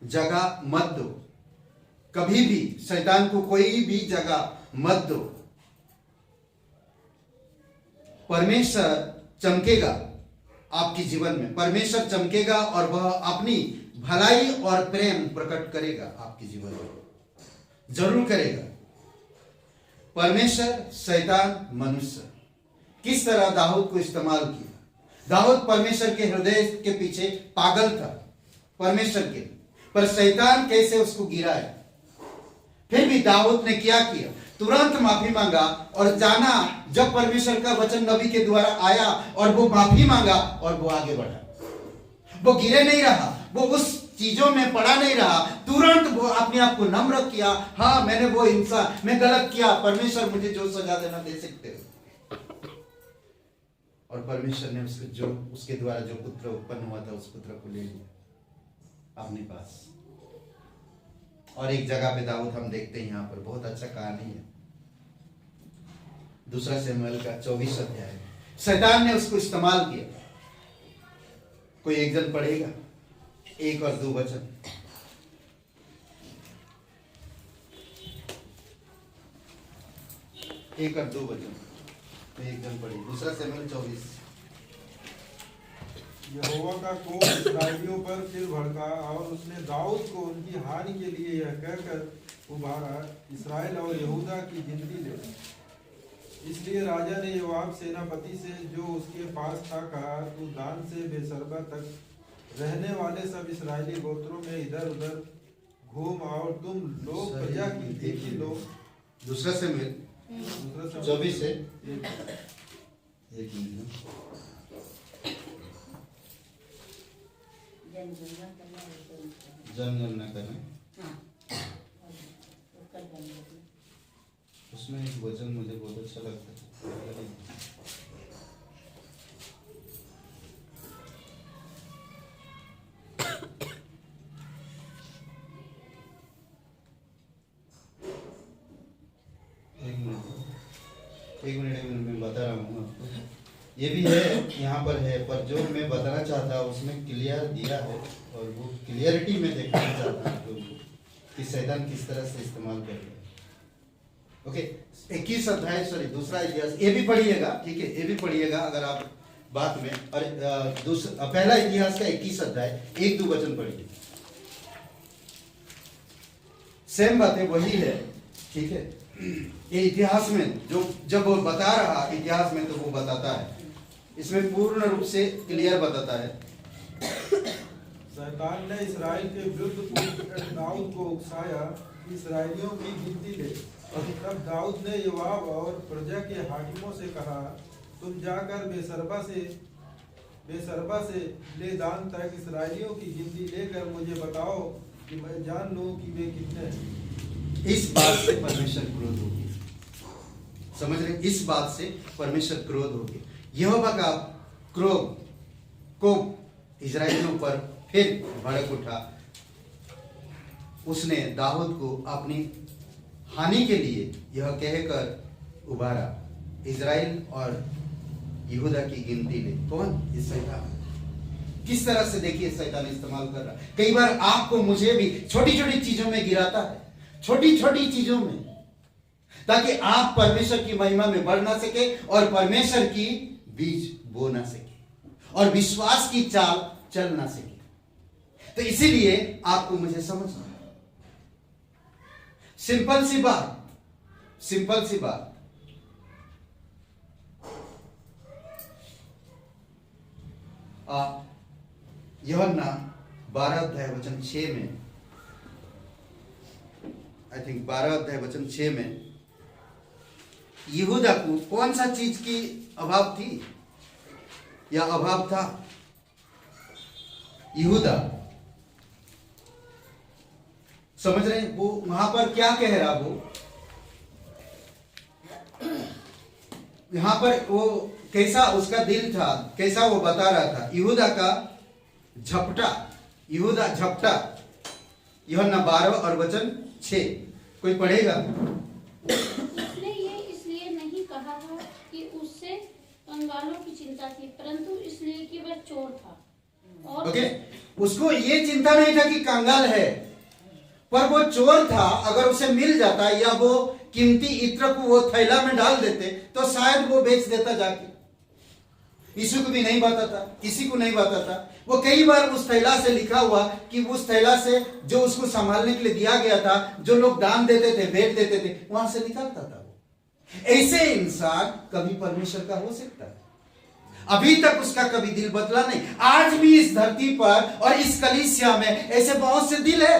जगह मत दो, कभी भी शैतान को कोई भी जगह मत दो। परमेश्वर चमकेगा आपके जीवन में, परमेश्वर चमकेगा और वह अपनी भलाई और प्रेम प्रकट करेगा आपके जीवन में, जरूर करेगा। परमेश्वर, शैतान, मनुष्य, किस तरह दाऊद को इस्तेमाल किया। दाऊद परमेश्वर के हृदय के पीछे पागल था, परमेश्वर के, पर शैतान कैसे उसको गिराया। फिर भी दाऊद ने क्या किया? तुरंत माफी मांगा और जाना। जब परमेश्वर का वचन नबी के द्वारा आया और वो माफी मांगा और वो आगे बढ़ा, वो गिरे नहीं रहा, वो उस चीजों में पड़ा नहीं रहा, तुरंत वो अपने आप को नम्र किया, हाँ मैंने वो हिंसा, मैं गलत किया, परमेश्वर मुझे जो सजा देना दे सकते हो। और परमेश्वर ने उसके द्वारा जो पुत्र उत्पन्न हुआ था उस पुत्र को ले लिया अपने पास। और एक जगह पे दाऊद हम देखते हैं, यहाँ पर बहुत अच्छा कहानी है, 2 शमूएल का 24 अध्याय। शैतान ने उसको इस्तेमाल किया। कोई एक जन पढ़ेगा 1 और 2 वचन। 1 और 2 वचन तो एक जन पढ़े, 2 शमूएल 24। यहोवा का कोप इस्राएलियों पर फिर भड़का और उसने दाऊद को उनकी हानि के लिए यह कहकर उभारा, इस्राएल और यहूदा की गिनती ले। इसलिए राजा ने योआब सेनापति से जो उसके पास था कहा, तू दान से बेसरबा तक रहने वाले सब इस्राएली गोत्रों में इधर उधर घूम और तुम लोग प्रजा की देखी लो। 2 शमूएल 24 से 1 मिनट। जनगणना करना, उसमें एक वचन मुझे बहुत अच्छा लगता है। एक मिनट मैं बता रहा हूँ आपको। ये भी है यहाँ पर है, पर जो मैं बताना चाहता हूँ उसमें क्लियर दिया है और वो क्लियरिटी में देखना चाहता हूँ कि शैतान किस तरह से इस्तेमाल कर रहा है। ओके, 21 अध्याय, सॉरी 2 इतिहास, ये भी पढ़िएगा, ठीक है, ये भी पढ़िएगा अगर आप बात में। और पहला इतिहास का 21 अध्याय 1-2 वचन पढ़िए। सेम बातें वही है, ठीक है। ये इतिहास में जो जब वो बता रहा इतिहास में, तो वो बताता है इसमें पूर्ण रूप से क्लियर बताता है। शैतान ने इस्राएल के विरुद्ध दाऊद को उकसाया, इस्राएलियों की गिनती ले। तब दाऊद ने योआब और प्रजा के हाकिमों से कहा, तुम जाकर बेसरबा से ले दान तक इस्राएलियों की गिनती लेकर मुझे बताओ कि मैं जान लूं कि वे कितने हैं। इस बात से परमेश्वर क्रोध हो गया, समझ रहे? इस बात से परमेश्वर क्रोध हो गया। यहोवा का क्रोध को इजराइलियों पर फिर भड़क उठा। उसने दाऊद को अपनी हानि के लिए यह कहकर उभारा, इजराइल और यहूदा की गिनती ले। कौन? इस शैतान। किस तरह से देखिए शैतान इस्तेमाल कर रहा है। कई बार आपको मुझे भी छोटी छोटी चीजों में गिराता है, छोटी छोटी चीजों में, ताकि आप परमेश्वर की महिमा में बढ़ ना सके और परमेश्वर की बीज बो ना सके और विश्वास की चाल चल ना सके। तो इसीलिए आपको मुझे समझना, सिंपल सी बात। यूहन्ना 12 अध्याय वचन 6 में, आई थिंक 12 अध्याय वचन 6 में यहूदा को कौन सा चीज की अभाव थी या अभाव था? यहूदा, समझ रहे हैं? वो वहां पर क्या कह रहा, वो यहां पर वो कैसा उसका दिल था, कैसा वो बता रहा था। यहूदा का झपटा, यहूदा झपटा, यूहन्ना 12 और वचन 6। कोई पढ़ेगा? उसने ये इसलिए नहीं कहा था कि उससे कंगालों की चिंता थी, परंतु इसलिए कि वह चोर था। और ओके, उसको ये चिंता नहीं था कि कंगाल है, पर वो चोर था। अगर उसे मिल जाता या वो कीमती इत्र को वो थैला में डाल देते तो शायद वो बेच देता जाके। यीशु को भी नहीं बताता, किसी को नहीं बताता। वो कई बार उस थैला से लिखा हुआ कि उस थैला से जो उसको संभालने के लिए दिया गया था, जो लोग दान देते थे, भेंट देते थे, वहां से निकालता था वो। ऐसे इंसान कभी परमेश्वर का हो सकता है? अभी तक उसका कभी दिल बदला नहीं। आज भी इस धरती पर और इस कलीसिया में ऐसे बहुत से दिल है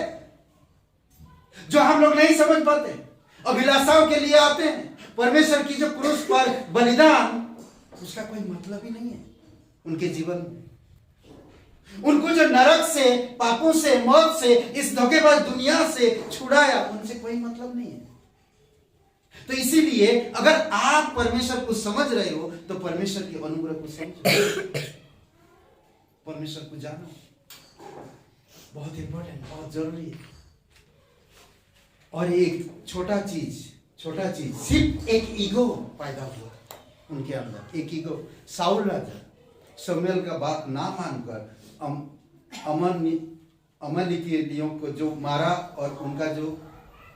जो हम लोग नहीं समझ पाते, अभिलाषाओं के लिए आते हैं। परमेश्वर की जो क्रूस पर बलिदान, उसका कोई मतलब ही नहीं है उनके जीवन में। उनको जो नरक से, पापों से, मौत से, इस धोखेबाज दुनिया से छुड़ाया, उनसे कोई मतलब नहीं है। तो इसीलिए अगर आप परमेश्वर को समझ रहे हो तो परमेश्वर के अनुग्रह को समझो, परमेश्वर को जानो, बहुत इंपॉर्टेंट, बहुत जरूरी है। और एक छोटा चीज सिर्फ एक ईगो पैदा हुआ उनके अंदर, एक ईगो। साउल राजा शमूएल का बात ना मानकर अमलेकियों को जो मारा और उनका जो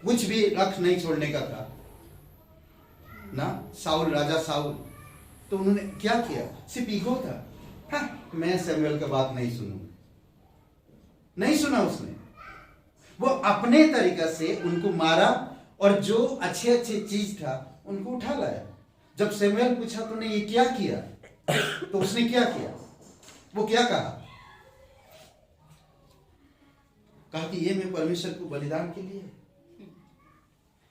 कुछ भी रख नहीं छोड़ने का था ना, राजा साउल, तो उन्होंने क्या किया? सिर्फ ईगो था। हाँ, मैं शमूएल का बात नहीं सुनूंगा, नहीं सुना उसने। वो अपने तरीका से उनको मारा और जो अच्छे चीज था उनको उठा लाया। जब शमूएल पूछा तूने ये क्या किया, तो उसने क्या किया? वो क्या कहा कि ये मैं परमेश्वर को बलिदान के लिए,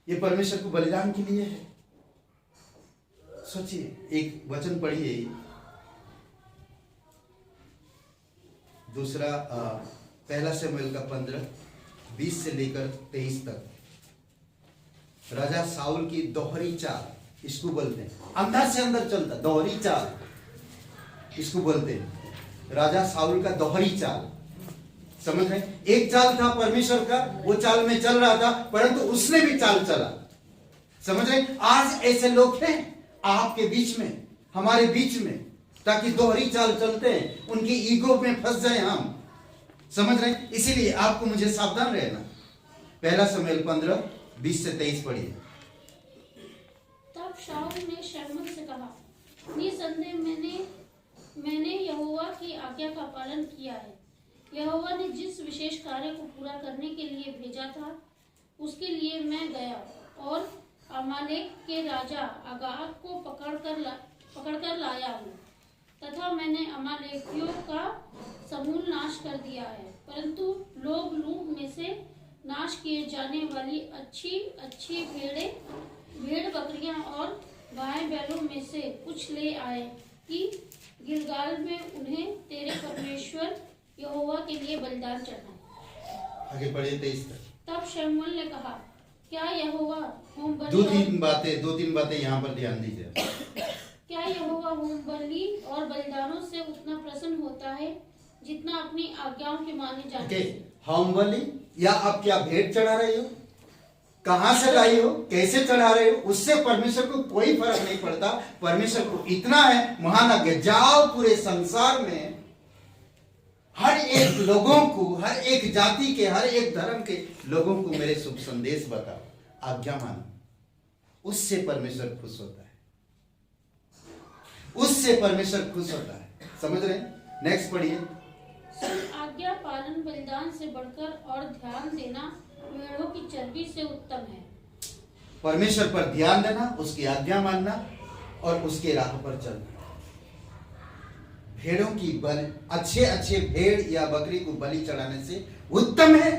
ये परमेश्वर को बलिदान के लिए है। सोचिए, एक वचन पढ़िए, दूसरा पहला शमूएल का 15:20 से लेकर 23 तक। राजा साउल की दोहरी चाल, इसको बोलते हैं, अंदर से अंदर चलता, दोहरी चाल इसको बोलते हैं। राजा साउल का दोहरी चाल, समझ रहे? एक चाल था परमेश्वर का, वो चाल में चल रहा था, परंतु उसने भी चाल चला। समझ रहे? आज ऐसे लोग हैं आपके बीच में, हमारे बीच में, ताकि दोहरी चाल चलते हैं, उनकी ईगो में फंस जाए हम। समझ रहे? इसीलिए आपको मुझे सावधान रहना। पहला शमूएल 15:20 से 23 पढ़िए। तब शाऊल ने शमूएल से कहा, निसंदेह मैंने यहोवा की आज्ञा का पालन किया है। यहोवा ने जिस विशेष कार्य को पूरा करने के लिए भेजा था, उसके लिए मैं गया और अमालेक के राजा अगाग को पकड़कर लाया हूँ, तथा मैंने अमालेकियों का समूल नाश कर दिया है। परंतु लोग लूट में से नाश किए जाने वाली अच्छी भेड़ बकरियां और गाय बैलों में से कुछ ले आए कि गिलगाल में उन्हें तेरे परमेश्वर यहोवा के लिए बलिदान चढ़ाएं। आगे पढ़िए 23 तक। तब शमूएल ने कहा, क्या यहोवा होम बलि दो तीन बातें यहाँ पर ध्यान दीजिए। क्या यहोवा होम बलि और बलिदानों से उतना प्रसन्न होता है जितना अपनी आज्ञाओं के माने जाने? होम बलि या आप क्या भेंट चढ़ा रहे हो, कहां से लाई हो, कैसे चढ़ा रहे हो, उससे परमेश्वर को कोई फर्क नहीं पड़ता। परमेश्वर को इतना है महानज्ञ, जाओ पूरे संसार में हर एक लोगों को, हर एक जाति के, हर एक धर्म के लोगों को मेरे शुभ संदेश बताओ, आज्ञा मानो। उससे परमेश्वर खुश होता है, उससे परमेश्वर खुश होता है। समझ रहे हैं? नेक्स्ट पढ़िए। आज्ञा पालन बलिदान से बढ़कर और ध्यान देना भेड़ों की चर्बी से उत्तम है। परमेश्वर पर ध्यान देना, उसकी आज्ञा मानना और उसके राह पर चलना। भेड़ों की बलि, अच्छे भेड़ या बकरी को बलि चढ़ाने से उत्तम है,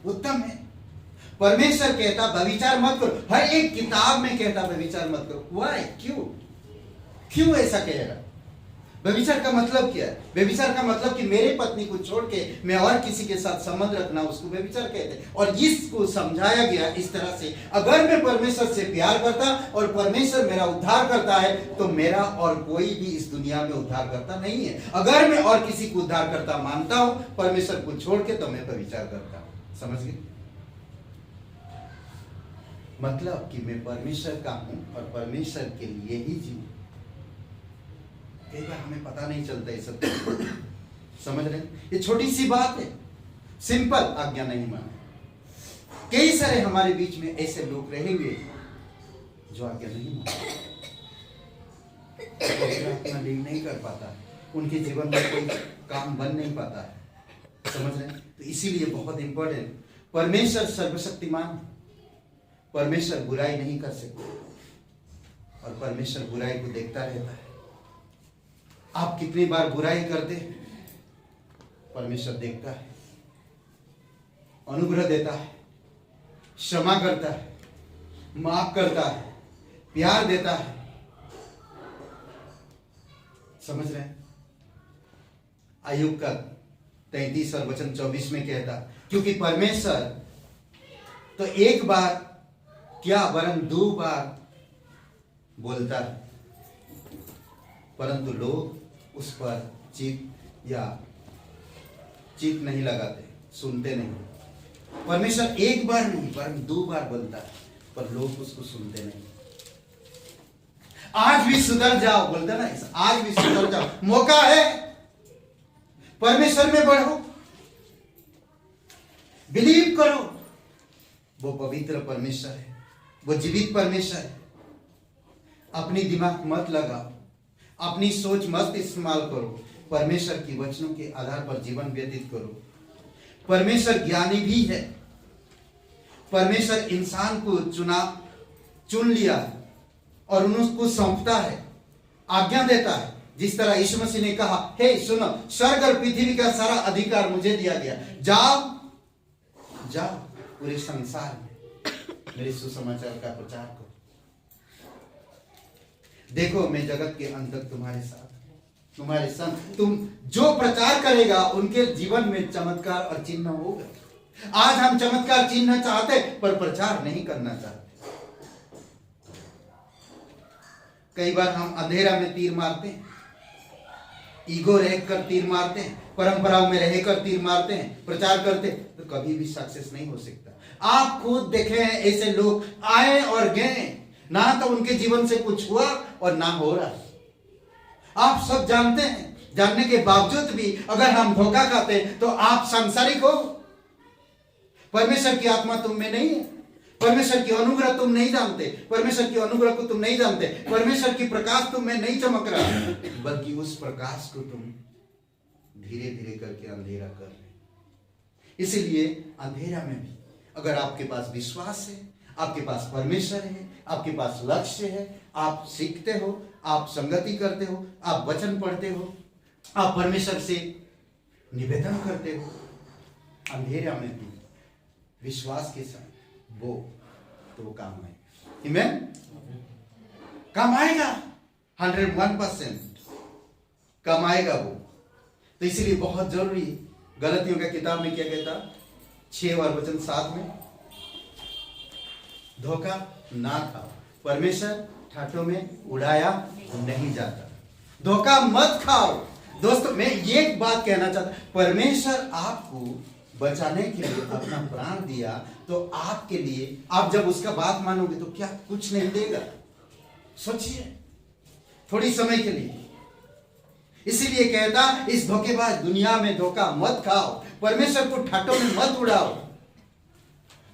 उत्तम है। परमेश्वर कहता व्यभिचार मत करो, हर एक किताब में कहता व्यभिचार मत करो। व्हाई? क्यों ऐसा कह रहा? व्यभिचार का मतलब क्या है? व्यभिचार का मतलब कि मेरे पत्नी को छोड़ के मैं और किसी के साथ संबंध रखना, उसको व्यभिचार कहते हैं। और इसको समझाया गया इस तरह से, अगर मैं परमेश्वर से प्यार करता और परमेश्वर मेरा उद्धार करता है तो मेरा और कोई भी इस दुनिया में उद्धार करता नहीं है। अगर मैं और किसी को उद्धार करता मानता हूं परमेश्वर को छोड़ के, तो मैं व्यभिचार करता हूं। समझ गए? मतलब कि मैं परमेश्वर का हूं और परमेश्वर के लिए ही जीऊं। कई बार हमें पता नहीं चलता ये सब। समझ रहे? ये छोटी सी बात है, सिंपल, आज्ञा नहीं माने। कई सारे हमारे बीच में ऐसे लोग रहेंगे जो आज्ञा नहीं मानते, अपना लीड नहीं कर पाता, उनके जीवन में कोई काम बन नहीं पाता है। समझ रहे? तो इसीलिए बहुत इंपॉर्टेंट, परमेश्वर सर्वशक्तिमान, परमेश्वर बुराई नहीं कर सकते और परमेश्वर बुराई को देखता रहता है। आप कितनी बार बुराई करते, परमेश्वर देखता है, अनुग्रह देता है, क्षमा करता है, माफ करता है, प्यार देता है। समझ रहे हैं? आयुब का 33 और वचन 24 में कहता, क्योंकि परमेश्वर तो एक बार क्या वरन 2 बार बोलता है, परंतु लोग उस पर चित नहीं लगाते, सुनते नहीं। परमेश्वर एक बार नहीं वरन 2 बार बोलता है, पर लोग उसको सुनते नहीं। आज भी सुधर जाओ, बोलते ना, आज भी सुधर जाओ, मौका है, परमेश्वर में बढ़ो, बिलीव करो। वो पवित्र परमेश्वर है, वो जीवित परमेश्वर है। अपनी दिमाग मत लगाओ, अपनी सोच मत इस्तेमाल करो, परमेश्वर की वचनों के आधार पर जीवन व्यतीत करो। परमेश्वर ज्ञानी भी है। परमेश्वर इंसान को चुन लिया है और उनको सौंपता है, आज्ञा देता है। जिस तरह यीशु मसीह ने कहा, हे सुनो, स्वर्ग और पृथ्वी का सारा अधिकार मुझे दिया गया, जाओ पूरे संसार में मेरे सुसमाचार का प्रचार करो। देखो मैं जगत के अंत तक तुम्हारे साथ, तुम्हारे संग। तुम जो प्रचार करेगा उनके जीवन में चमत्कार और चिन्ह होगा। आज हम चमत्कार चिन्ह चाहते पर प्रचार नहीं करना चाहते। कई बार हम अंधेरा में तीर मारते हैं, ईगो रहकर तीर मारते हैं, परंपराओं में रहकर तीर मारते हैं, प्रचार करते तो कभी भी सक्सेस नहीं हो सकता। आप खुद देखे हैं ऐसे लोग आए और गए, ना तो उनके जीवन से कुछ हुआ और ना हो रहा। आप सब जानते हैं, जानने के बावजूद भी अगर हम धोखा खाते हैं तो आप सांसारिक हो। परमेश्वर की आत्मा तुम में नहीं है, परमेश्वर की अनुग्रह तुम नहीं जानते, परमेश्वर की अनुग्रह को तुम नहीं जानते, परमेश्वर की प्रकाश तुम में नहीं चमक रहा, बल्कि उस प्रकाश को तुम धीरे धीरे करके अंधेरा कर रहे। इसीलिए अंधेरा में भी अगर आपके पास विश्वास है, आपके पास परमेश्वर है, आपके पास लक्ष्य है, आप सीखते हो, आप संगति करते हो, आप वचन पढ़ते हो, आप परमेश्वर से निवेदन करते हो, अंधेरा में भी विश्वास के साथ वो काम आएगा। आमीन? काम आएगा, 101% काम आएगा वो। तो इसीलिए बहुत जरूरी, गलतियों का किताब में क्या कहता, 6 और वचन 7 में, धोखा ना खाओ, परमेश्वर ठाठों में उड़ाया नहीं जाता। धोखा मत खाओ। दोस्तों मैं ये बात कहना चाहता, परमेश्वर आपको बचाने के लिए अपना प्राण दिया, तो आपके लिए आप जब उसका बात मानोगे तो क्या कुछ नहीं देगा? सोचिए, थोड़ी समय के लिए। इसीलिए कहता, इस धोखेबाज दुनिया में धोखा मत खाओ, परमेश्वर को ठाठों में मत उड़ाओ,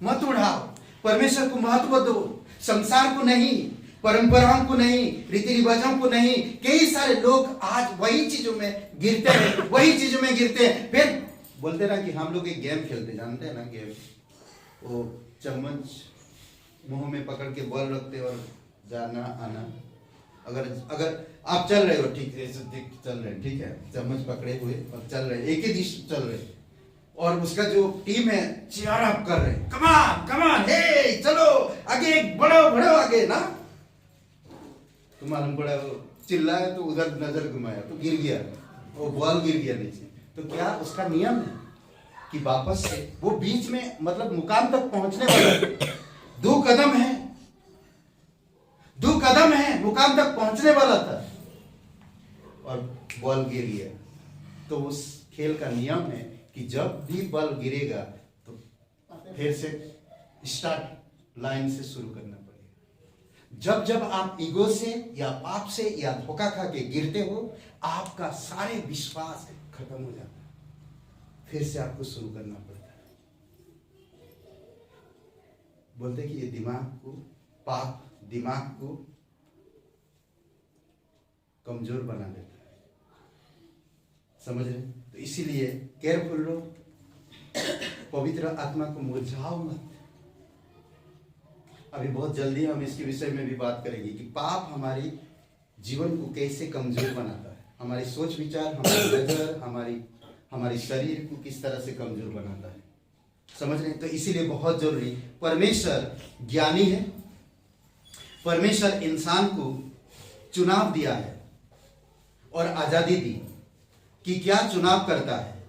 मत उड़ाओ। परमेश्वर को महत्व दो, संसार को नहीं, परंपराओं को नहीं, रीति रिवाजों को नहीं। कई सारे लोग आज वही चीजों में गिरते हैं, वही चीजों में गिरते हैं। फिर बोलते ना कि हम लोग एक गेम खेलते, जानते हैं ना गेम, वो चम्मच मुंह में पकड़ के बॉल रखते और जाना आना। अगर आप चल रहे हो, ठीक है, चल रहे हैं, ठीक है, चम्मच पकड़े हुए और चल रहे, एक ही दिशा चल रहे, और उसका जो टीम है चीयर अप कर रहे, कमान कमान, हे चलो आगे, बढ़ो बढ़ो आगे ना। तो मालूम पड़ा चिल्लाया तो उधर नजर घुमाया तो गिर गया, वो बॉल गिर गया नीचे। तो क्या उसका नियम है कि वापस से वो बीच में, मतलब मुकाम तक पहुंचने वाला 2 कदम है, 2 कदम है, मुकाम तक पहुंचने वाला था और बॉल गिर गया। तो उस खेल का नियम है कि जब भी बॉल गिरेगा तो फिर से स्टार्ट लाइन से शुरू करना पड़ेगा। जब जब आप ईगो से या पाप से या धोखा खा के गिरते हो, आपका सारे विश्वास खत्म हो जाता है, फिर से आपको शुरू करना पड़ता है। बोलते कि ये दिमाग को, पाप दिमाग को कमजोर बना देता है, समझ रहे? तो इसीलिए केयरफुल रहो, पवित्र आत्मा को मुरझाओ मत। अभी बहुत जल्दी हम इसके विषय में भी बात करेंगे कि पाप हमारी जीवन को कैसे कमजोर बनाता है, हमारी सोच विचार, हमारी नजर, हमारी शरीर को किस तरह से कमजोर बनाता है, समझ रहे हैं? तो इसीलिए बहुत जरूरी, परमेश्वर ज्ञानी है, परमेश्वर इंसान को चुनाव दिया है और आजादी दी, कि क्या चुनाव करता है,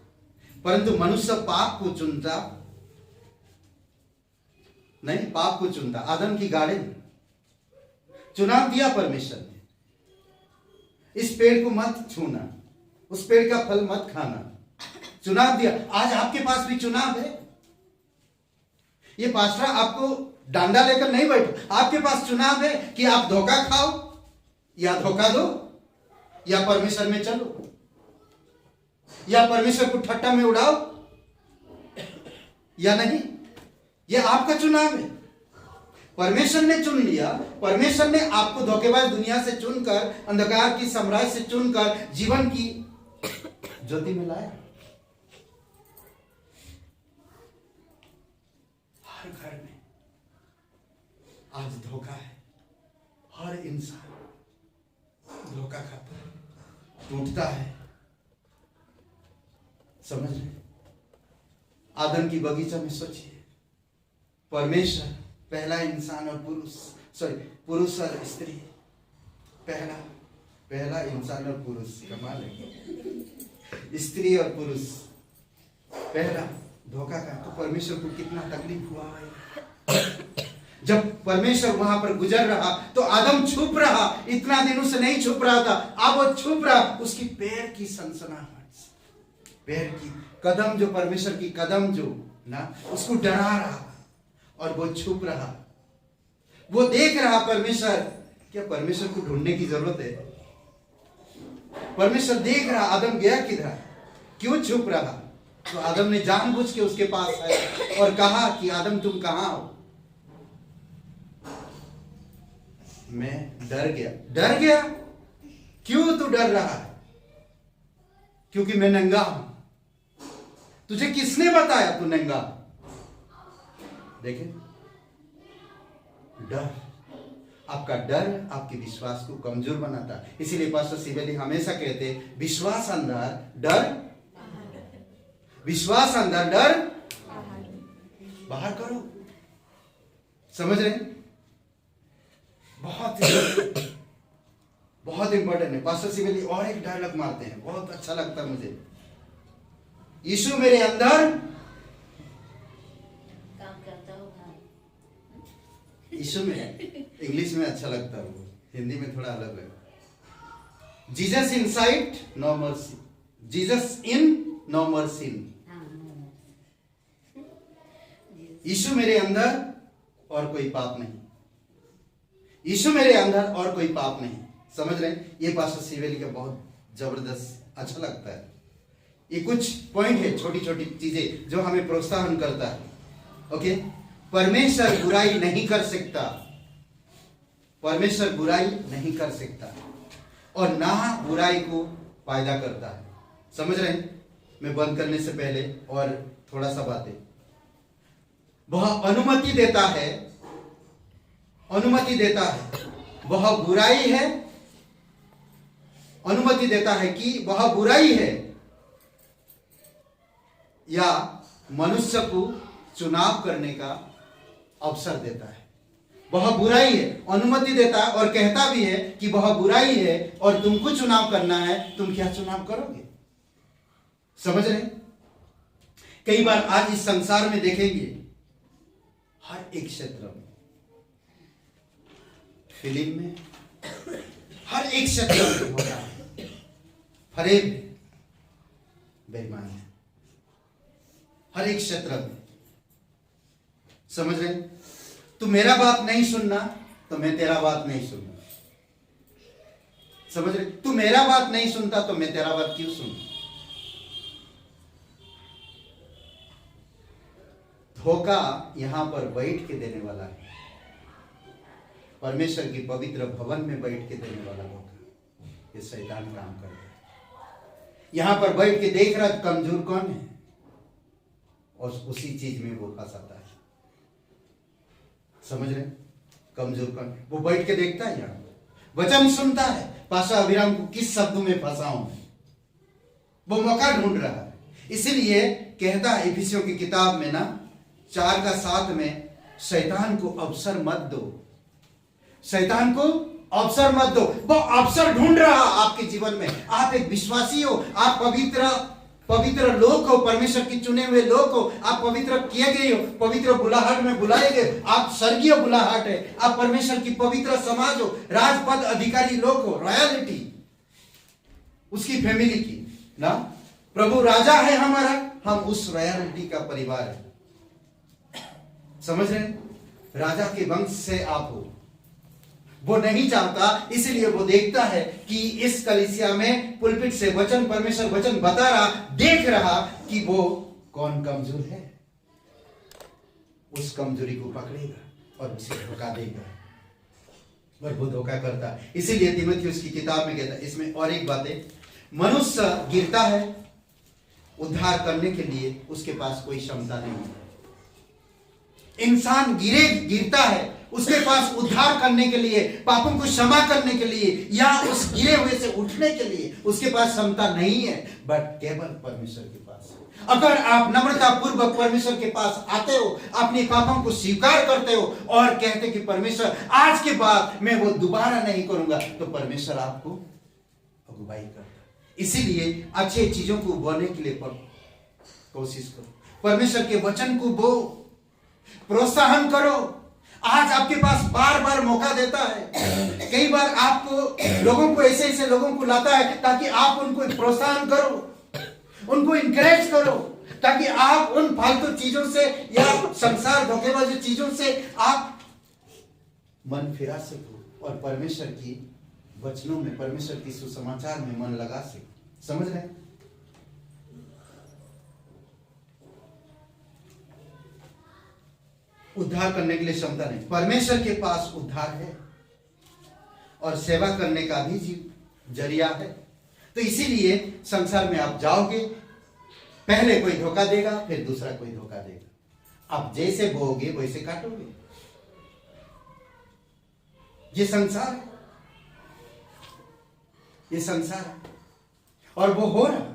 परंतु मनुष्य पाप को चुनता नहीं, पाप को चुनता। आदम की गाड़ी चुनाव दिया परमेश्वर ने, इस पेड़ को मत छूना, उस पेड़ का फल मत खाना, चुनाव दिया। आज आपके पास भी चुनाव है। ये पास्टर आपको डांडा लेकर नहीं बैठो, आपके पास चुनाव है कि आप धोखा खाओ या धोखा दो, या परमेश्वर में चलो, या परमेश्वर को ठट्टा में उड़ाओ या नहीं। ये आपका चुनाव है। परमेश्वर ने चुन लिया, परमेश्वर ने आपको धोखेबाज दुनिया से चुनकर, अंधकार की साम्राज्य से चुनकर जीवन की ज्योति में लाया। हर घर में आज धोखा है, हर इंसान धोखा खाता है, टूटता है। समझ रहे? आदम की बगीचा में सोचिए, परमेश्वर पहला इंसान और पुरुष और स्त्री, पहला इंसान और पुरुष, कमाल है, स्त्री और पुरुष पहला धोखा का। तो परमेश्वर को कितना तकलीफ हुआ है। जब परमेश्वर वहां पर गुजर रहा तो आदम छुप रहा, इतना दिनों से नहीं छुप रहा था, अब वो छुप रहा। उसकी पैर की सनसनाहट, पैर की कदम, जो परमेश्वर की कदम जो ना, उसको डरा रहा और वो छुप रहा। वो देख रहा परमेश्वर, क्या परमेश्वर को ढूंढने की जरूरत है? परमेश्वर देख रहा आदम गया किधर, क्यों छुप रहा। तो आदम ने जानबूझ के उसके पास आया और कहा कि आदम तुम कहां हो? मैं डर गया। क्यों तू डर रहा है? क्योंकि मैं नंगा हूं। तुझे किसने बताया तू नंगा? देखे, डर, आपका डर आपके विश्वास को कमजोर बनाता है। इसीलिए पास्टर सिवेली हमेशा कहते हैं, विश्वास अंदर, डर बाहर करो। समझ रहे हैं? बहुत इंपॉर्टेंट है। पास्टर सिवेली और एक डायलॉग मारते हैं, बहुत अच्छा लगता है मुझे। यीशु मेरे अंदर काम करता होगा। यीशु में, इंग्लिश में अच्छा लगता है वो, हिंदी में थोड़ा अलग है। Jesus inside no mercy, Jesus in no mercy. यीशु मेरे अंदर और कोई पाप नहीं, यीशु मेरे अंदर और कोई पाप नहीं। समझ रहे हैं? ये पास्टर सिवेली का बहुत जबरदस्त अच्छा लगता है। ये कुछ पॉइंट है, छोटी छोटी चीजें जो हमें प्रोत्साहन करता है। ओके, परमेश्वर बुराई नहीं कर सकता, परमेश्वर बुराई नहीं कर सकता और ना बुराई को पैदा करता है। समझ रहे हैं? मैं बंद करने से पहले और थोड़ा सा बातें, वह अनुमति देता है, वह बुराई है, अनुमति देता है कि वह बुराई है या मनुष्य को चुनाव करने का अवसर देता है। वह बुराई है, अनुमति देता है और कहता भी है कि वह बुराई है और तुमको चुनाव करना है, तुम क्या चुनाव करोगे? समझ रहे? कई बार आज इस संसार में देखेंगे, हर एक क्षेत्र में, फिल्म में, हर एक क्षेत्र में होता है फरेब, बेईमानी, हर एक क्षेत्र में। समझ रहे? तू मेरा बात नहीं सुनना तो मैं तेरा बात नहीं सुनूंगा। समझ रहे? तू मेरा बात नहीं सुनता तो मैं तेरा बात क्यों सुनूं? धोखा यहां पर बैठ के देने वाला है, परमेश्वर की पवित्र भवन में बैठ के देने वाला धोखा, ये शैतान काम कर रहा है। यहां पर बैठ के देख रहा कमजोर कौन है और उसी चीज में वो फंसाता है। समझ रहे? कमजोर कौन? वो बैठ के देखता है, यहां वचन सुनता है, पाशा अभिराम को किस शब्दों में फंसाऊं, वो मौका ढूंढ रहा है। इसीलिए कहता है इफिसियों की किताब में ना 4:7 में, शैतान को अवसर मत दो, शैतान को अवसर मत दो। वो अवसर ढूंढ रहा आपके जीवन में। आप एक विश्वासी हो, आप पवित्र लोग हो, परमेश्वर के चुने हुए लोग हो, आप पवित्र किए गए हो, पवित्र बुलाहट में बुलाए गए, आप स्वर्गीय बुलाहट है, आप परमेश्वर की पवित्र समाज हो, राजपद अधिकारी लोग हो, रॉयलिटी उसकी फैमिली की ना। प्रभु राजा है हमारा, हम उस रॉयलिटी का परिवार है। समझ रहे हैं? राजा के वंश से आप हो। वो नहीं चाहता, इसीलिए वो देखता है कि इस कलीसिया में पुलपिट से वचन, परमेश्वर वचन बता रहा, देख रहा कि वो कौन कमजोर है, उस कमजोरी को पकड़ेगा और उसे धोखा देगा। और वो धोखा करता है। इसीलिए तीमुथियुस की किताब में कहता है, इसमें और एक बात है, मनुष्य गिरता है, उद्धार करने के लिए उसके पास कोई क्षमता नहीं है। इंसान गिरता है, उसके पास उद्धार करने के लिए, पापों को क्षमा करने के लिए, या उस गिरे हुए से उठने के लिए उसके पास क्षमता नहीं है, बट केवल परमेश्वर के पास है। अगर आप नम्रता पूर्वक परमेश्वर के पास आते हो, अपने पापों को स्वीकार करते हो और कहते कि परमेश्वर आज के बाद मैं वो दोबारा नहीं करूंगा, तो परमेश्वर आपको अगुवाई करता है। इसीलिए अच्छे चीजों को बोने के लिए कोशिश करो, परमेश्वर के वचन को बो, प्रोत्साहन करो। आज आपके पास बार बार मौका देता है। कई बार आपको लोगों को ऐसे लोगों को लाता है ताकि आप उनको प्रोत्साहन करो, उनको इंकरेज करो, ताकि आप उन फालतू चीजों से या संसार धोखेबाजी चीजों से आप मन फिरा सको और परमेश्वर की वचनों में, परमेश्वर की सुसमाचार में मन लगा सको। समझ रहे हैं? उद्धार करने के लिए क्षमता नहीं, परमेश्वर के पास उद्धार है और सेवा करने का भी जरिया है। तो इसीलिए संसार में आप जाओगे, पहले कोई धोखा देगा, फिर दूसरा कोई धोखा देगा। आप जैसे बोओगे वैसे काटोगे। ये संसार है, ये संसार है और वो हो रहा।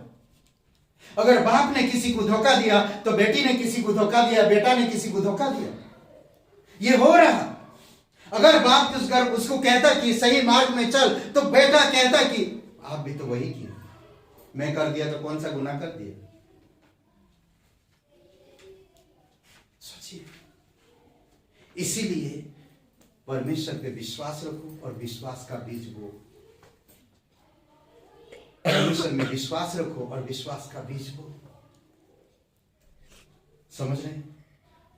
अगर बाप ने किसी को धोखा दिया तो बेटी ने किसी को धोखा दिया, बेटा ने किसी को धोखा दिया, ये हो रहा। अगर बाप उसको कहता कि सही मार्ग में चल, तो बेटा कहता कि आप भी तो वही किए, मैं कर दिया तो कौन सा गुनाह कर दिया। सोचिए। इसीलिए परमेश्वर पे विश्वास रखो और विश्वास का बीज बो। परमेश्वर में विश्वास रखो और विश्वास का बीज बो। समझ रहे हैं?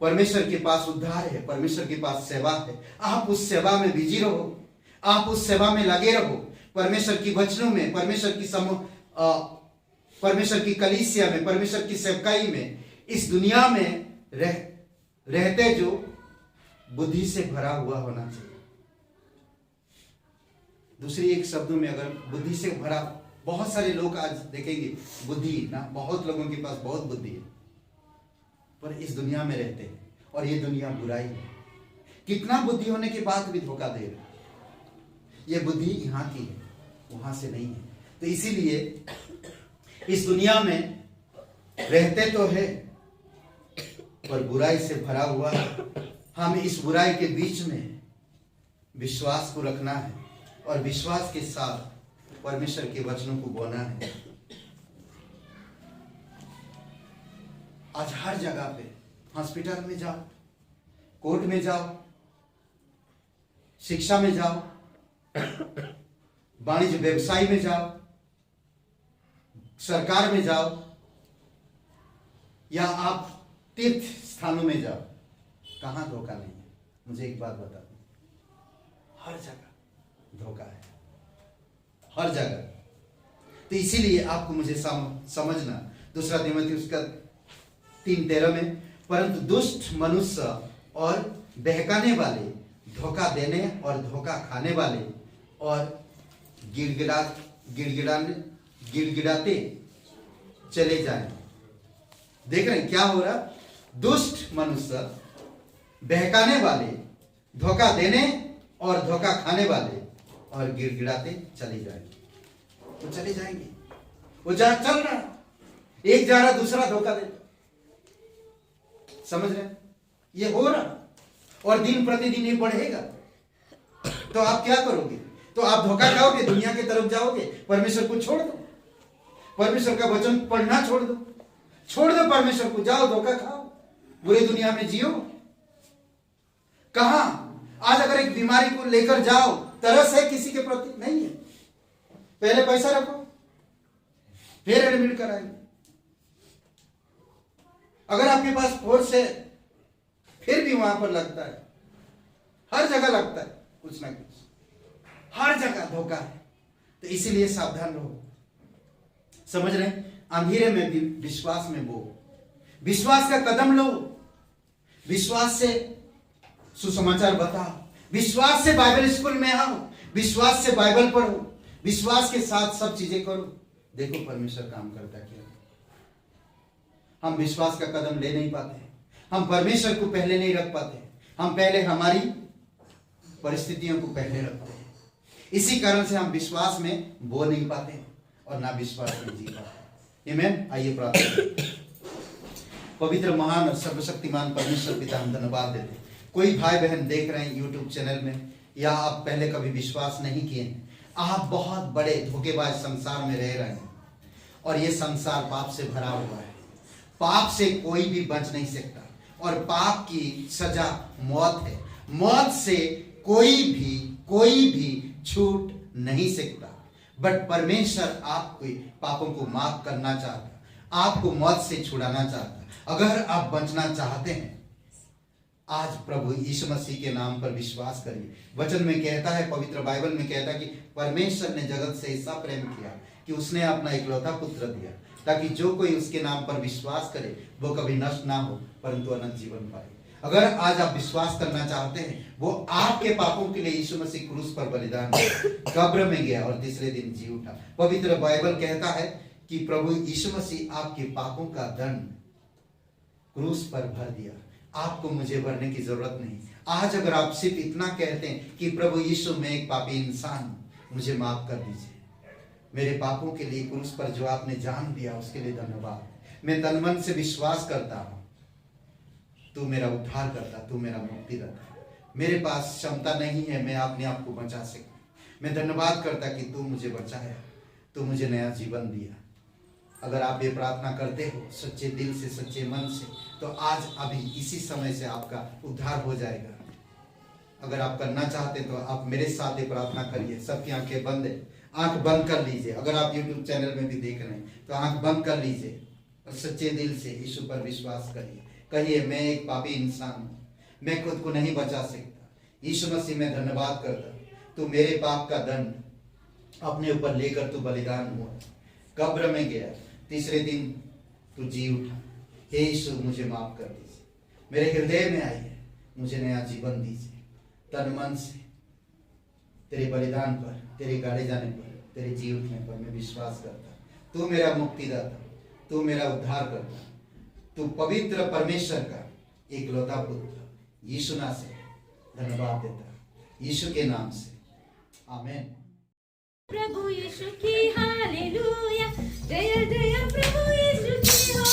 परमेश्वर के पास उद्धार है, परमेश्वर के पास सेवा है। आप उस सेवा में बिजी रहो, आप उस सेवा में लगे रहो। परमेश्वर की वचनों में, परमेश्वर की कलीसिया में, परमेश्वर की सेवकाई में, इस दुनिया में रहते जो बुद्धि से भरा हुआ होना चाहिए। दूसरी एक शब्दों में, अगर बुद्धि से भरा, बहुत सारे लोग आज देखेंगे बुद्धि ना, बहुत लोगों के पास बहुत बुद्धि है, पर इस दुनिया में रहते हैं और ये दुनिया बुराई है। कितना बुद्धि होने के बाद भी धोखा दे रहे। ये बुद्धि यहाँ की है, वहां से नहीं है। तो इसीलिए इस दुनिया में रहते तो है पर बुराई से भरा हुआ है। हमें इस बुराई के बीच में विश्वास को रखना है और विश्वास के साथ परमेश्वर के वचनों को बोना है। आज हर जगह पे, हॉस्पिटल में जाओ, कोर्ट में जाओ, शिक्षा में जाओ, वाणिज्य व्यवसाय में जाओ, सरकार में जाओ, या आप तीर्थ स्थानों में जाओ, कहां धोखा नहीं है? मुझे एक बात बता दो, हर जगह धोखा है, हर जगह। तो इसीलिए आपको मुझे समझना। दूसरा तीमुथियुस का 3:13 में, परंतु दुष्ट मनुष्य और बहकाने वाले, धोखा देने और धोखा खाने वाले और गिड़गिड़ाते चले जाएं। देख रहे हैं क्या हो रहा? दुष्ट मनुष्य, बहकाने वाले, धोखा देने और धोखा खाने वाले और गिड़गिड़ाते चले जाएंगे। तो चले जाएंगे। वो चल रहा, एक जा रहा, दूसरा धोखा दे। समझ रहे हैं? ये हो रहा और दिन प्रतिदिन ये बढ़ेगा। तो आप क्या करोगे? तो आप धोखा खाओगे, दुनिया की तरफ जाओगे, परमेश्वर को छोड़ दो, परमेश्वर का वचन पढ़ना छोड़ दो परमेश्वर को, जाओ धोखा खाओ, बुरी दुनिया में जियो। कहां आज अगर एक बीमारी को लेकर जाओ, तरस है किसी के प्रति? नहीं है। पहले पैसा रखो, फिर एडमिट कराएंगे। अगर आपके पास फोर्स है, फिर भी वहां पर लगता है, हर जगह लगता है कुछ ना कुछ, हर जगह धोखा है। तो इसीलिए सावधान रहो। समझ रहे हैं? अंधेरे में भी विश्वास में बो, विश्वास का कदम लो, विश्वास से सुसमाचार बताओ, विश्वास से बाइबल स्कूल में आओ, विश्वास से बाइबल पढ़ो, विश्वास के साथ सब चीजें करो। देखो परमेश्वर काम करता क्या। हम विश्वास का कदम ले नहीं पाते, हम परमेश्वर को पहले नहीं रख पाते, हम पहले हमारी परिस्थितियों को पहले रखते हैं। इसी कारण से हम विश्वास में बो नहीं पाते और ना विश्वास में जी पाते। आमीन। आइए प्रार्थना करें। पवित्र महान और सर्वशक्तिमान परमेश्वर पिता, हम धन्यवाद देते हैं। कोई भाई बहन देख रहे हैं यूट्यूब चैनल में, या आप पहले कभी विश्वास नहीं किए हैं, आप बहुत बड़े धोखेबाज संसार में रह रहे हैं और ये संसार पाप से भरा हुआ है। पाप से कोई भी बच नहीं सकता और पाप की सजा मौत है। मौत से कोई भी छूट नहीं सकता। बट परमेश्वर आपके पापों को माफ करना चाहता, आपको मौत से छुड़ाना चाहता। अगर आप बचना चाहते हैं, आज प्रभु यीशु मसीह के नाम पर विश्वास करिए। वचन में कहता है, पवित्र बाइबल में कहता है कि परमेश्वर ने जगत से ऐसा प्रेम किया कि उसने अपना इकलौता पुत्र दिया, ताकि जो कोई उसके नाम पर विश्वास करे वो कभी नष्ट ना हो परंतु अनंत जीवन पाए। अगर आज आप विश्वास करना चाहते हैं, वो आपके पापों के लिए यीशु मसीह क्रूस पर बलिदान किया, कब्र में गया और तीसरे दिन जी उठा। पवित्र बाइबल कहता है कि प्रभु यीशु मसीह आपके पापों का दंड क्रूस पर भर दिया। आपको मुझे भरने की जरूरत नहीं। आज अगर आप सिर्फ इतना कहते हैं कि प्रभु यीशु, मैं एक पापी इंसान हूं, मुझे माफ कर दीजिए, मेरे पापों के लिए क्रूस पर जो आपने जान दिया उसके लिए धन्यवाद। मैं तन मन से विश्वास करता हूं, तू मेरा उद्धार करता, तू मेरा मुक्ति दाता। मेरे पास क्षमता नहीं है मैं अपने आप को बचा सकूं। मैं धन्यवाद करता कि तू मुझे बचाया, तू मुझे नया जीवन दिया। अगर आप ये प्रार्थना करते हो सच्चे दिल से, सच्चे मन से, तो आज अभी इसी समय से आपका उद्धार हो जाएगा। अगर आप करना चाहते तो आप मेरे साथ ये प्रार्थना करिए। सबकी आंखें बंद है, आंख बंद कर लीजिए। अगर आप YouTube चैनल में भी देख रहे हैं तो आंख बंद कर लीजिए और सच्चे दिल से यीशु पर विश्वास करिए। कहिए, मैं एक पापी इंसान हूँ, मैं खुद को नहीं बचा सकता। यीशु मसीह, मैं धन्यवाद करता, तू मेरे पाप का दंड अपने ऊपर लेकर तू बलिदान हुआ, कब्र में गया, तीसरे दिन तू जी उठा। हे यीशु, मुझे माफ कर दीजिए, मेरे हृदय में आइए, मुझे नया जीवन दीजिए। तन मन से तेरे बलिदान पर, तेरे गाड़े जाने पर, तेरे जी उठने पर मैं विश्वास करता। तू मेरा मुक्तिदाता, तू मेरा उद्धार करता, तू पवित्र परमेश्वर का एकलौता पुत्र यीशु नाम से धन्यवाद देता, यीशु के नाम से, आमीन। प्रभु यीशु की हालेलुया, जय जय प्रभु यीशु की हो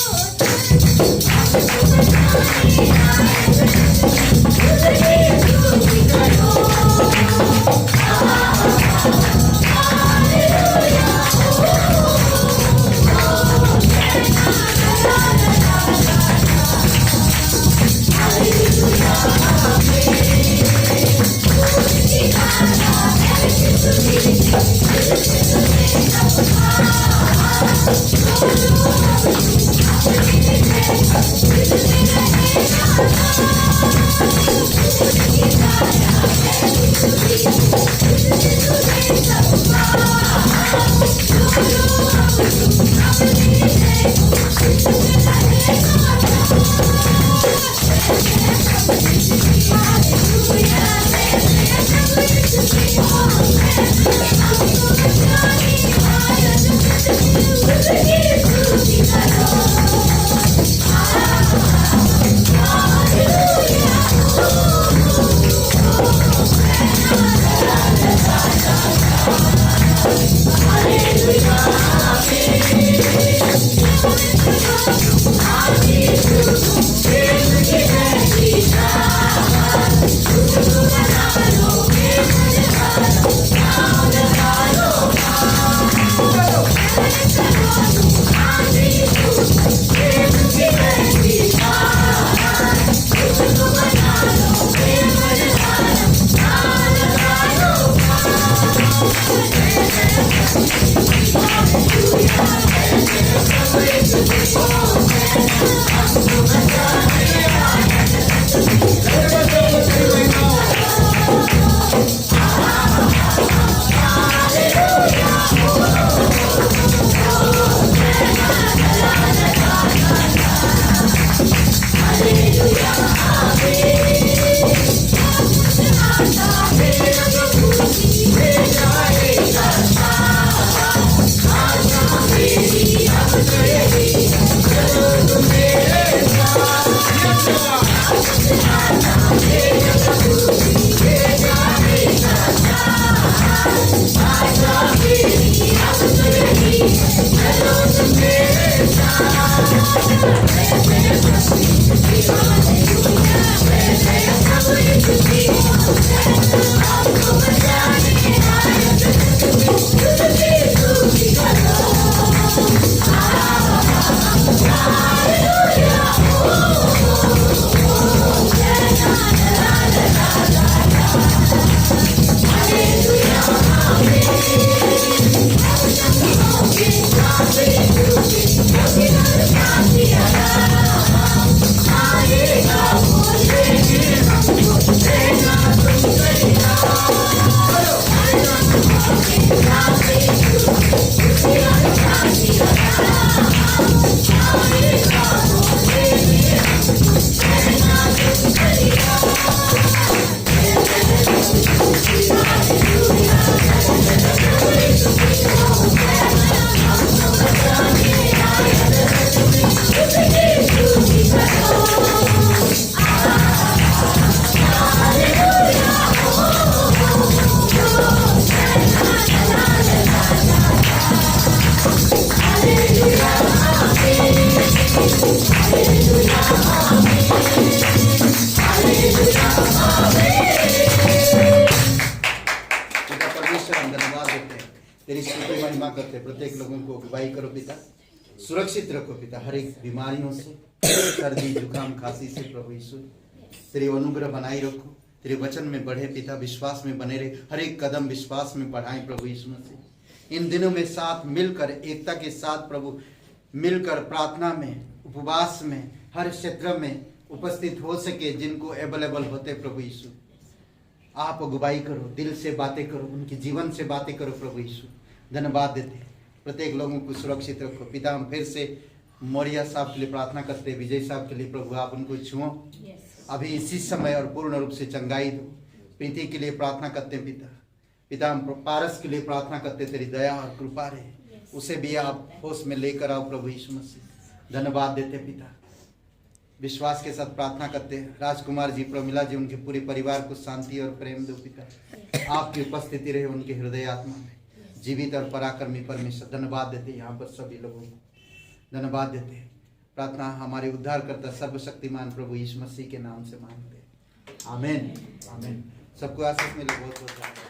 पिता परमेश्वर, हम धन्यवाद देते हैं, तेरी स्तुति महिमा करते हैं। प्रत्येक लोगों को अगुवाई करो पिता, सुरक्षित रखो पिता, हर एक बीमारियों से, सर्दी जुकाम खांसी से प्रभु यीशु तेरी अनुग्रह बनाई रखो, तेरे वचन में बढ़े पिता, विश्वास में बने रहे, हर एक कदम विश्वास में बढ़ाएं प्रभु यीशु मसीह। इन दिनों में साथ मिलकर, एकता के साथ प्रभु मिलकर प्रार्थना में, उपवास में, हर क्षेत्र में उपस्थित हो सके, जिनको अवेलेबल होते प्रभु यीशु आप अगुवाई करो, दिल से बातें करो, उनके जीवन से बातें करो प्रभु यीशु। धन्यवाद देते, प्रत्येक लोगों को सुरक्षित रखो पिता। हम फिर से मौर्या साहब के लिए प्रार्थना करते हैं, विजय साहब के लिए प्रभु आप उनको छुओ अभी इसी समय और पूर्ण रूप से चंगाई दो। प्रीति के लिए प्रार्थना करते हैं पिता। पिता हम पारस के लिए प्रार्थना करते, तेरी दया और कृपा रहे, उसे भी आप होश में लेकर आओ प्रभु यीशु मसीह। धन्यवाद देते पिता, विश्वास के साथ प्रार्थना करते हैं। राजकुमार जी, प्रमिला जी, उनके पूरे परिवार को शांति और प्रेम दो पिता, आपकी उपस्थिति रहे उनके हृदय आत्मा में, जीवित और पराक्रमी परमेश्वर। धन्यवाद देते यहाँ पर सभी लोगों को, धन्यवाद देते। प्रार्थना हमारे उद्धारकर्ता सर्वशक्तिमान प्रभु यीशु मसीह के नाम से मांगते, आमीन आमीन। सबको आशीष मिले, बहुत बहुत धन्यवाद।